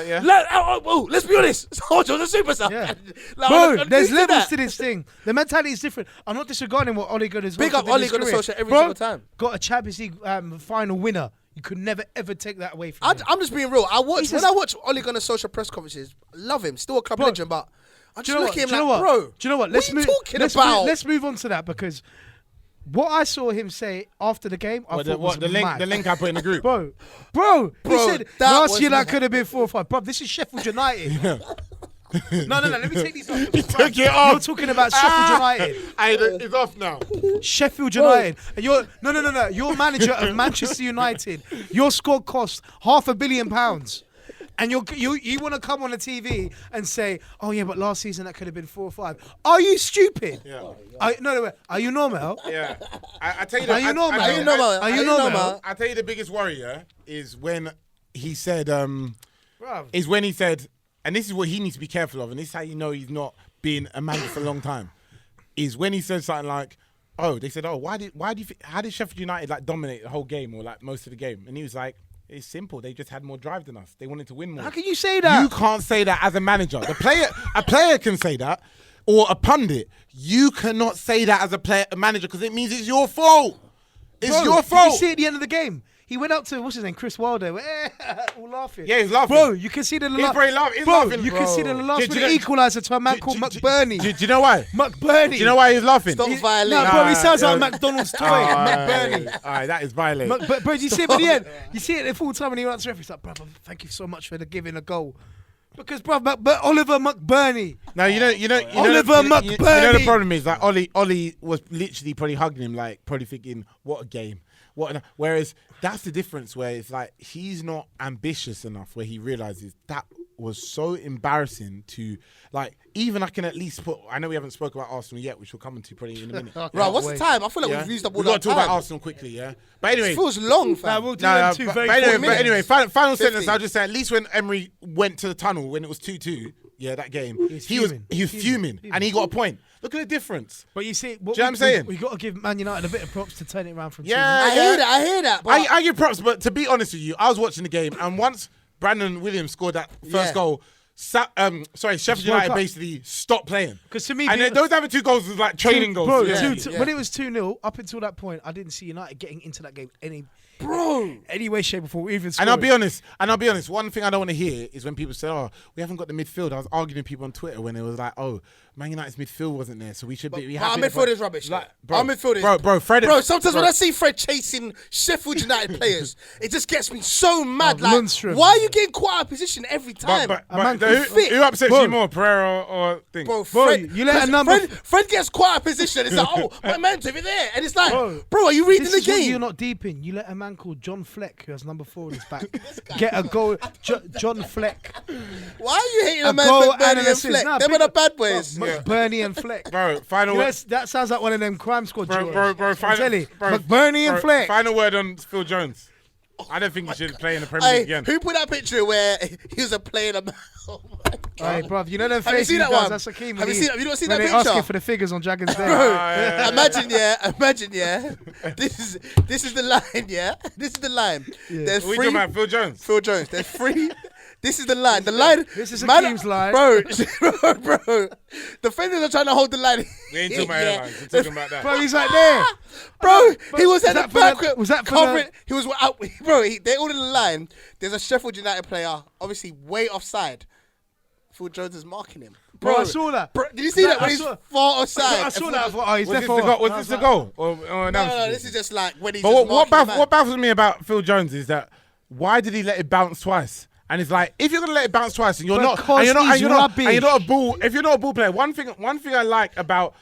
S4: let's be honest, Solskjaer's a super sub.
S2: Yeah. Bro, there's levels to this thing. The mentality is different. I'm not disregarding what Ole Gunnar Solskjaer
S4: big up Ole Gunnar Solskjaer every single time.
S2: Got a Champions League final winner. You could never ever take that away from him.
S4: I'm just being real. When I watch Ole Gunnar Solskjaer press conferences, I love him. Still a club legend, but I'm
S2: Do
S4: just
S2: you know
S4: looking at
S2: what?
S4: him like, bro.
S2: Do you know what?
S4: What are you talking about?
S2: Let's move on to that because what I saw him say after the game, I thought was
S1: the link
S2: mad.
S1: the link I put in the group.
S2: Bro, he said
S4: that
S2: last
S4: was
S2: year that
S4: mad.
S2: could have been 4 or 5. Bro, this is Sheffield United. No, let me take these off.
S1: Took it off.
S2: You're talking about Sheffield United.
S1: It's off now.
S2: Sheffield United. And you're no. You're manager of Manchester United. Your squad costs £500 million. And you want to come on the TV and say, oh yeah, but last season that could have been 4 or 5. Are you stupid?
S1: Yeah.
S2: No. Are you normal?
S1: Yeah. I tell you.
S2: Are you normal?
S4: Are you normal?
S2: Are you normal?
S1: I tell you, the biggest worry is when he said,
S2: Bruv.
S1: and this is what he needs to be careful of, and this is how you know he's not been a manager for a long time, is when he says something like, oh, they said, oh, how did Sheffield United like dominate the whole game or like most of the game? And he was like, it's simple. They just had more drive than us. They wanted to win more.
S2: How can you say that?
S1: You can't say that as a manager. A player can say that, or a pundit. You cannot say that as a manager because it means it's your fault. It's your fault.
S2: Did you see at the end of the game? He went up to, what's his name, Chris Wilder, all laughing.
S1: Yeah, he's laughing.
S2: Bro, you can see the
S1: He's laughing.
S2: you can see the last
S1: Do you
S2: one
S1: know-
S2: equaliser to a man called McBurney.
S1: Do you know why?
S2: McBurney.
S1: Do you know why he's laughing?
S4: Stop
S2: No,
S4: violating.
S2: bro, he sounds like a McDonald's toy. McBurney.
S1: All right, that is violent.
S2: But bro, you see him at the end. You see it at full time, and he went to the referee. He's like, "Brother, thank you so much for giving a goal." Because, bro, but Oliver McBurney.
S1: No, you know,
S2: Oliver
S1: McBurney. You know the
S2: McBurney.
S1: problem is like Ollie was literally probably hugging him, like probably thinking, "What a game." Whereas that's the difference where it's like he's not ambitious enough where he realizes that was so embarrassing to like even I can at least put I know we haven't spoken about Arsenal yet, which we'll come into probably in a minute.
S4: Right, what's the time? I feel like
S1: Yeah?
S4: we've used up all
S1: We've got
S4: that
S1: to talk
S4: time.
S1: about Arsenal quickly, yeah. But anyway,
S4: It feels long,
S2: Nah,
S4: fam.
S2: we'll do them two very quick minutes.
S1: anyway, final
S4: 50.
S1: sentence. I'll just say at least when Emery went to the tunnel when it was 2-2, yeah, that game, he was fuming, and he got a point. Look at the difference.
S2: But you see,
S1: Do you know what I'm saying?
S2: We got to give Man United a bit of props to turn it around from 2-0.
S1: Yeah,
S4: I hear that. But
S1: I give props, but to be honest with you, I was watching the game, and once Brandon Williams scored that first goal, Sheffield United
S2: up.
S1: basically stopped playing.
S2: Because to me,
S1: And those other 2 goals was like training goals.
S2: Bro,
S1: Yeah.
S2: when it was 2-0, up until that point, I didn't see United getting into that game any way, shape, or form. Even
S1: And I'll be honest. One thing I don't want to hear is when people say, "Oh, we haven't got the midfield." I was arguing with people on Twitter when it was like, "Oh, Man United's midfield wasn't there, so we should be."
S4: our midfield is rubbish.
S1: Like,
S4: Our midfield is
S1: Fred.
S4: Bro, sometimes when I see Fred chasing Sheffield United players, it just gets me so mad. Like,
S2: Lundstrom.
S4: why are you getting caught out of position every time?
S1: who upsets you more, Pereira or thing?
S4: Bro, Fred,
S2: you let a number.
S4: Fred gets caught out of position. It's like, oh, my man's over there, and it's like, bro, are you reading
S2: This
S4: the
S2: is what
S4: game?
S2: you're not deep in. You let a man called John Fleck, who has number 4 in his back, get a goal. John Fleck.
S4: Why are you hating
S2: A
S4: a man
S2: goal
S4: like Bernie
S2: and
S4: and
S2: an assist.
S4: Fleck?
S2: Nah,
S4: Them are the bad boys.
S2: McBurney and Fleck.
S1: Bro, final word.
S2: That sounds like one of them crime squad duos.
S1: Bro,
S2: McBurney and Fleck.
S1: Final word on Phil Jones. I don't think he should play in the Premier League again.
S4: Who put that picture where he was playing a man? Oh my God.
S2: Hey, bruv, you know them
S4: Have you
S2: faces
S4: seen that
S2: guys,
S4: one?
S2: That's Akeem.
S4: Have you seen? Have you not seen that
S2: They're
S4: picture?
S2: asking for the figures on Dragon's Den.
S4: Bro, imagine, yeah. This is the line, yeah. This is the line. There's
S1: Are we
S4: three.
S1: talking about Phil Jones?
S4: Phil Jones. There's 3. This is the line. The line.
S2: This is
S4: man,
S2: Akeem's line.
S4: Bro. Defenders are trying to hold the line.
S1: We ain't talking about airlines. We're talking about that.
S2: Bro, he's like there.
S4: Bro, he was at
S2: that
S4: the
S2: for
S4: back.
S2: the- was that for
S4: covering?
S2: the-
S4: He was out. Bro, they're all in the line. There's a Sheffield United player, obviously way offside. Phil Jones is marking him.
S2: Bro, I saw that.
S4: Bro, did you see that when
S2: I
S4: he's
S2: saw-
S4: far offside?
S2: I saw that. I thought, oh, he's
S1: Was this
S2: there
S1: the
S2: for
S1: goal? Was this the goal? Or
S4: No, this is just like when he's
S1: But
S4: just
S1: what
S4: marking the man.
S1: baffles me about Phil Jones is that why did he let it bounce twice? And it's like if you're gonna let it bounce twice and you're not
S2: Because he's
S1: a ball, if you're not a ball player, one thing I like about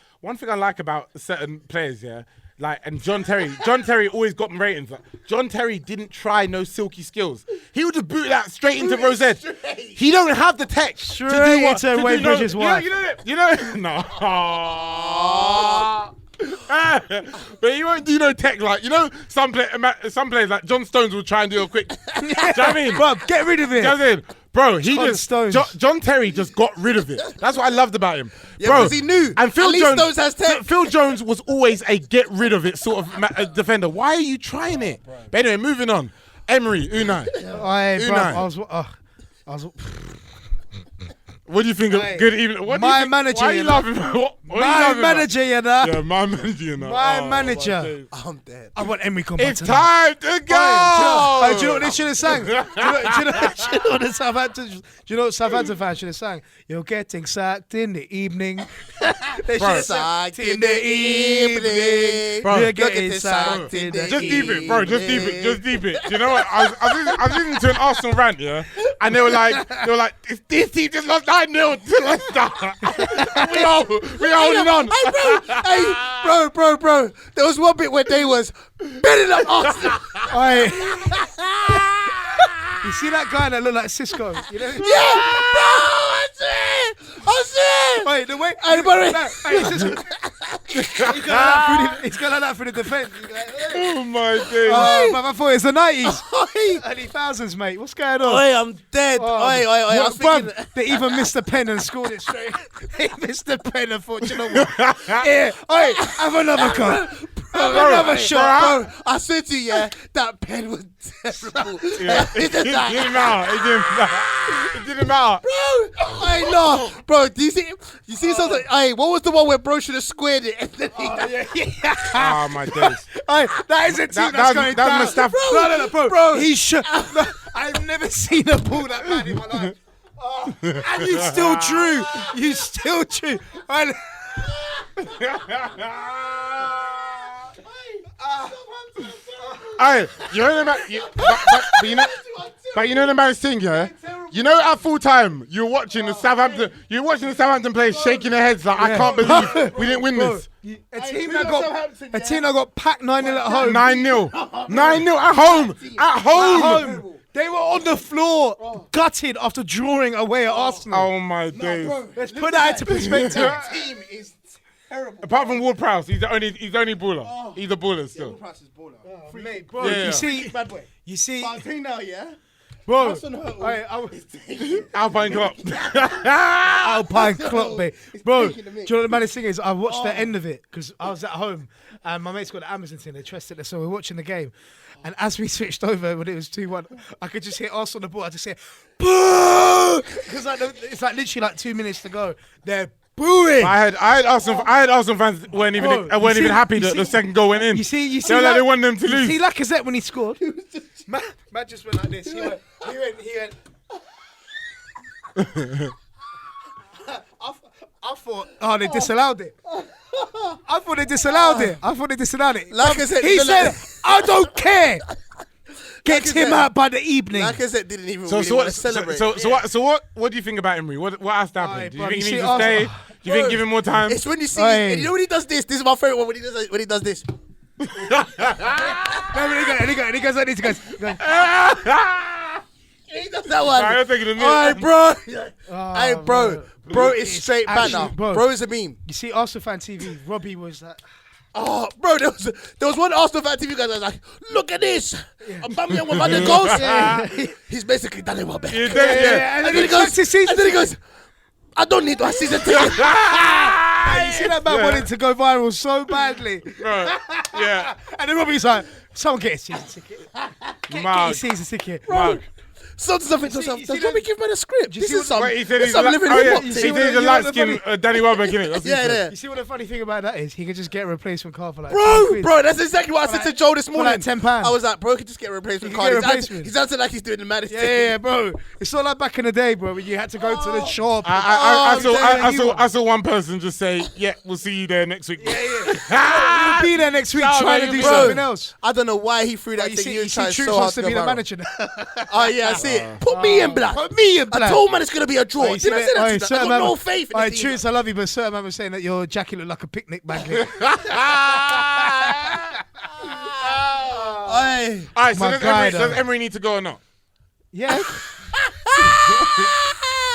S1: certain players, yeah, like and John Terry always got ratings. Like, John Terry didn't try no silky skills. He would just boot that straight into Rosette. He don't have the tech to do
S2: Straight
S1: what
S2: into
S1: to
S2: Wayne
S1: do no-
S2: Bridges' wife.
S1: You know no. But you won't do no tech like some players like John Stones will try and do a quick. Do you know what I mean?
S2: Bro, get rid of it.
S1: Do you know what I mean? Bro,
S2: John Stones.
S1: John Terry just got rid of it. That's what I loved about him.
S4: Yeah,
S1: bro,
S4: because he knew.
S1: And Phil
S4: At least
S1: Jones,
S4: Stones has tech.
S1: Phil Jones was always a get rid of it sort of defender. Why are you trying it? But anyway, moving on. Emery, Unai.
S2: Hey, bro,
S1: Unai.
S2: I was.
S5: What do you think of good evening? What
S2: My
S5: do you think,
S2: manager,
S5: Why are you
S2: you know.
S5: laughing about? What are you
S2: My
S5: laughing about?
S2: manager, you know.
S5: Yeah, my manager, you know.
S2: My
S5: Oh,
S2: manager.
S5: my days.
S4: I'm dead.
S2: I want Emery come back
S5: It's
S2: tonight.
S5: time to go.
S2: Do you know what they should have sang? Do you know what the Southampton? Do you know what Southampton fans should have sang? You're getting sacked in the evening. They should have
S4: Sacked
S2: sacked in the evening.
S5: Bro,
S2: You're getting sacked in the
S5: Just deep it, bro. Just deep it.
S4: evening.
S5: Just deep it. Do you know what? I was listening to an Arsenal rant, yeah, and they were like, this team just lost 9-0 to Leicester. we are holding on.
S4: Hey, bro. There was one bit where they was betting up Arsenal.
S2: Oi. You see that guy that looked like Cisco? You know?
S4: Yeah, bro, I see it.
S2: Wait, the way.
S4: Hey, buddy.
S2: He's going like that for the defence.
S5: Oh my days.
S2: But I thought it was the 90s. Early thousands, mate. What's going on?
S4: Oi, I'm dead. Oi, I was thinking.
S2: They even missed the pen and scored it straight. They missed the pen and thought, you know what? Yeah, oi, have another cup. Have another shot.
S4: Bro, I said to you, yeah, that pen was terrible.
S5: Yeah. It didn't matter. It didn't matter.
S4: Bro, I know. Bro, do you see something? Hey, what was the one where bro should have squared it? And then
S5: Oh my days.
S2: Hey, that is a team that's going down.
S5: That's Mustafa.
S2: No, bro. He should. No, I've never seen a ball that bad in my life. Oh, and you still true. You still true.
S5: Hey, you know but you know the embarrassing thing, yeah. You know, at full time, you're watching the Southampton players shaking their heads like, I can't believe we didn't win this.
S2: A team that got packed 9-0 at home.
S5: 9-0. 9-0 at home. At home.
S2: They were on the floor, gutted after drawing away at Arsenal.
S5: Oh my days.
S2: Let's put that into perspective.
S4: team is terrible.
S5: Apart from Ward-Prowse, he's the only baller. He's a baller still.
S4: Price is baller.
S2: Mate, bro,
S5: Yeah.
S2: you see,
S4: Martin now, yeah?
S2: bro,
S5: Alpine Club.
S2: Alpine clock, mate. Bro, do
S4: taking the
S2: you
S4: mick.
S2: know what the maddest thing is? I watched the end of it because I was at home and my mate's got the Amazon thing. They trusted it, so we're watching the game. And as we switched over when it was 2-1, I could just hear Arsenal on the ball. I just hear, boo! Because it's like literally like 2 minutes to go. They're booing.
S5: I had Arsenal fans weren't even happy that the second goal went in.
S2: You see,
S5: they were like they want them to
S2: you
S5: lose.
S2: see Lacazette when he scored? Man just went like this. He went. I thought, they disallowed it. I thought they disallowed it.
S4: Lacazette,
S2: He said, I don't care. Get him out by the evening.
S4: Lacazette didn't even
S5: So
S4: want to celebrate.
S5: what do you think about Emery? What has to happen?
S2: Aye,
S5: Do you
S2: bro,
S5: think
S2: you
S5: he
S2: see
S5: needs to stay?
S2: Arsenal-
S5: Do you think give him more time?
S4: It's when you see,
S2: Aye.
S4: you know when he does this. This is my favorite one when he does this.
S2: No, and he goes like this. He goes.
S4: He does that one.
S5: Nah, you're taking a knee.
S4: Alright, bro.
S2: Oh,
S4: Hey, bro is straight back
S2: actually-
S4: now.
S2: bro.
S4: Bro is a meme.
S2: You see, Arsenal fan TV. Robbie was like,
S4: Oh, bro, there was one Arsenal fan TV guy that was like, look at this. Aubameyang with the goals. He's basically done it one better.
S5: Yeah.
S4: And then he goes, I don't need one season ticket.
S2: you see that man wanted to go viral so badly.
S5: Right. Yeah.
S2: And then Robbie's like, someone get a season ticket. Get a
S5: Mark.
S2: season ticket.
S5: Mark.
S4: Something to himself.
S2: you see
S4: Does Robbie give me the script? This
S2: see
S4: is
S2: what-
S4: some
S5: Wait, he said
S4: this
S5: he's
S4: some
S5: like,
S4: living
S5: oh
S4: hip
S5: yeah,
S4: hop
S5: he
S2: see
S5: said
S2: what-
S5: he's
S2: you
S5: a
S2: know
S5: light
S2: what
S5: skin Danny Welbeck, innit? That's what he
S4: Yeah,
S5: said.
S4: yeah.
S2: You see what the funny thing about that is? He could just get a replacement car for like
S4: Bro, that's exactly what I said to Joe this morning.
S2: like £10.
S4: I was like, bro, could just get a replacement
S2: He
S4: car.
S2: could get a replacement.
S4: He's acting like he's doing the maddest
S2: Yeah,
S4: thing.
S2: bro. It's not like back in the day, bro, when you had to go to the shop.
S5: I saw one person just say, yeah, we'll see you there next week.
S2: We'll be there next week trying to do
S4: bro.
S2: something else.
S4: I don't know why he threw that
S2: You
S4: thing.
S2: see,
S4: You tried
S2: Troops
S4: so hard
S2: wants
S4: to
S2: to be
S4: go
S2: the
S4: viral.
S2: manager now.
S4: Oh yeah, I see it. Put me in black.
S2: Put me in
S4: I
S2: black.
S4: told man it's gonna be a draw.
S2: You see
S4: Did I say that? to you? I
S2: certain
S4: got
S2: man-
S4: no faith in
S2: Alright,
S4: this team.
S2: Troops, I love you, but certain man was saying that your jacket looked like a picnic bag.
S4: Aye.
S5: All right, so
S2: My guy,
S5: does
S2: though.
S5: Emery need to go or not?
S2: Yeah.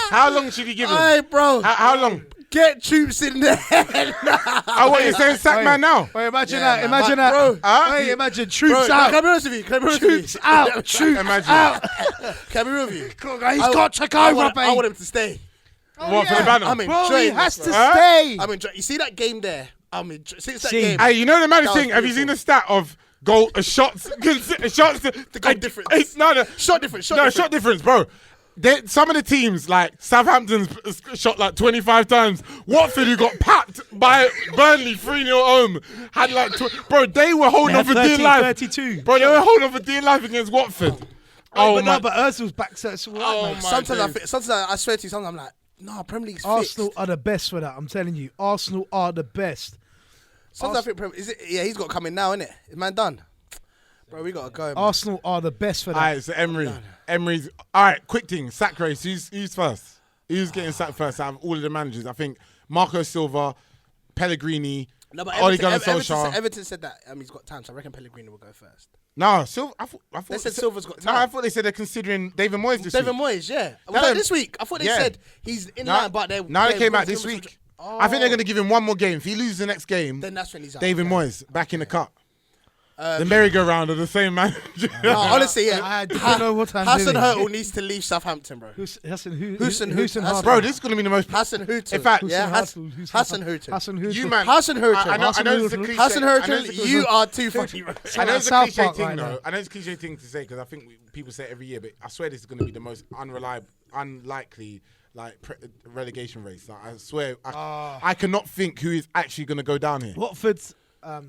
S5: How long should he give him?
S4: Aye, bro.
S5: How long?
S4: Get Troops in there.
S5: Oh, what, you're saying sack man now?
S2: Wait, imagine
S4: Yeah,
S2: that. Imagine that.
S4: bro.
S2: Hey, imagine Troops
S4: Bro,
S2: out.
S4: can I be honest with you? Can I be honest with
S2: Troops
S4: you?
S2: out. Troops
S5: Imagine.
S2: out.
S4: Can I be real with you?
S2: He's got to go,
S4: I
S2: Robbie.
S4: want him to stay.
S5: What, for the banner?
S4: I'm
S2: Bro, he
S4: enjoying
S2: has
S4: this,
S2: to
S4: bro.
S2: stay.
S4: I'm enjoying. You see that game there? Since that
S2: See.
S4: game.
S5: Hey, you know the maddest
S4: That was
S5: thing? Have you seen
S4: beautiful.
S5: the stat of shots? Shots.
S4: The goal difference.
S5: No,
S4: Shot difference.
S5: shot difference, bro. some of the teams, like Southampton's shot like 25 times. Watford, who got packed by Burnley 3-0 home, had like, bro, they were holding on for dear life.
S2: 32.
S5: Bro, they were holding on for dear life against Watford.
S2: But Ozil's back, so it's all right,
S5: Oh,
S2: mate.
S5: my
S4: Sometimes I swear to you, sometimes I'm like, no, Premier League's
S2: Arsenal
S4: fixed.
S2: are the best for that. I'm telling you, Arsenal are the best.
S4: Sometimes I think he's got to come in now, innit? Is man done? Bro, we got to go, man.
S2: Arsenal are the best for that.
S5: All right, so Emery's. All right, quick thing. Sack race. Who's first? Who's getting sacked first out of all of the managers? I think Marco Silva, Pellegrini,
S4: No, but
S5: Ole Gunnar Solskjaer.
S4: Everton said that he's got time, so I reckon Pellegrini will go first.
S5: No, Silva. I thought
S4: They said Silva's got
S5: No,
S4: time.
S5: I thought they said they're considering David Moyes this
S4: David
S5: week.
S4: Moyes, yeah. Was
S5: No,
S4: that this week? I thought they
S5: yeah.
S4: said he's in line, but they
S5: Came out this week. I think they're going to give him one more game. If he loses the next game,
S4: Then that's when he's out.
S5: David Moyes back in the cut. The merry-go-round of the same manager.
S4: No, honestly, yeah.
S2: I don't know what I'm
S4: Hassan
S2: doing.
S4: Hurtle needs to leave Southampton, bro.
S2: Hassan
S4: Hurtle.
S5: Bro, this is going to be the most...
S4: Hassan Hurtle.
S5: In fact,
S4: yeah, Hassan Hurtle.
S2: Hassan Hurtle.
S5: You man,
S4: Hassan Hurtle.
S5: I know it's a cliche.
S4: Hassan
S5: I know it's a
S4: Hurtle,
S5: cliche.
S4: you are too funny, bro.
S5: I know it's a
S2: South
S5: cliche
S2: Park
S5: thing,
S2: right
S5: though.
S2: now.
S5: I know it's a cliche thing to say because I think people say it every year, but I swear this is going to be the most unlikely relegation race. Like, I swear, I cannot think who is actually going to go down here.
S2: Watford's.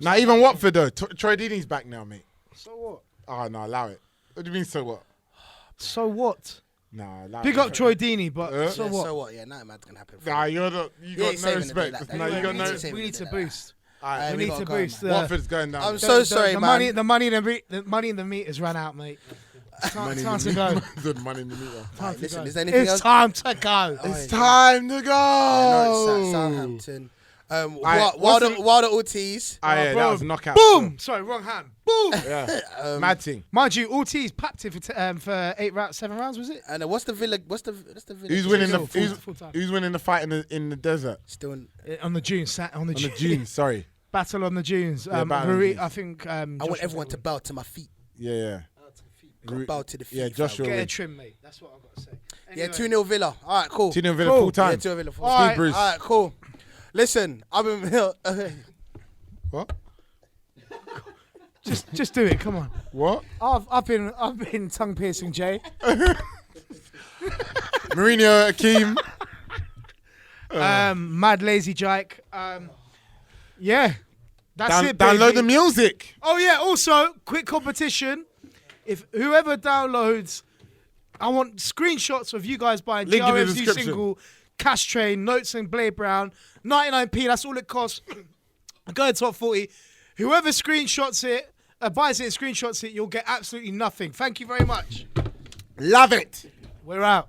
S5: Now, even Watford, though. Troy Deeney's back now, mate.
S2: So what?
S5: Oh, no, allow it. What do you mean, so what?
S2: So what?
S5: Nah, allow
S2: Big
S5: it.
S2: up Troy Deeney, but so
S4: Yeah,
S2: what?
S4: so what? Yeah, nothing bad's going to happen.
S5: Nah, you
S4: Yeah,
S5: got
S4: he's
S5: no
S4: saving
S5: respect.
S4: the day.
S5: Nah, you got no...
S4: He's saving
S2: We need to
S4: the day.
S2: boost.
S5: Alright,
S2: We
S4: we
S2: need
S4: gotta
S2: to
S4: go,
S2: boost.
S4: man.
S5: Watford's going down.
S4: I'm so sorry,
S2: the
S4: man.
S2: money in the meters ran out, mate. It's time to go.
S5: Good money in the meter.
S4: Right, listen, is there anything
S2: It's
S4: else?
S2: time to go.
S5: It's time to go.
S4: No, it's Southampton. Wilder Ortiz.
S5: Ah, yeah,
S2: bro.
S5: that was a knockout.
S2: Boom! Sorry, wrong hand. Boom!
S5: Yeah, mad thing.
S2: Mind you, Ortiz packed it for 7 rounds, was it?
S4: And what's the Villa? What's the Villa?
S5: Who's winning the
S2: Full time.
S5: Who's winning the fight in the desert?
S4: Still in,
S2: On the dunes, on the
S5: On the dunes, sorry.
S2: Battle on the dunes.
S5: battle on the dunes.
S2: I think.
S4: I want everyone to bow to my feet.
S5: Yeah.
S4: Bow to the feet.
S5: Yeah, Joshua.
S2: Get a
S5: win.
S2: trim, mate. That's what I've got to say.
S4: Yeah,
S2: Anyway.
S4: 2-0 Villa. All right, cool.
S5: 2-0 Villa
S2: Cool.
S5: full time.
S4: Yeah, 2-0 Villa. Full
S2: All
S4: time.
S2: right.
S5: Bruce.
S4: All right, cool. Listen, I've been.
S5: What?
S2: Just do it. Come on.
S5: What?
S2: I've been tongue piercing, Jay.
S5: Mourinho, Akeem.
S2: Mad lazy Jaik. Yeah, that's it.
S5: Download
S2: baby.
S5: the music.
S2: Oh yeah. Also, quick competition. If whoever downloads, I want screenshots of you guys buying
S5: Link in the
S2: GRMZ
S5: description.
S2: single, Cash Train, Notes and Blade Brown, 99p. That's all it costs. Go to top 40. Whoever screenshots it, buys it, and screenshots it, you'll get absolutely nothing. Thank you very much.
S5: Love it.
S2: We're out.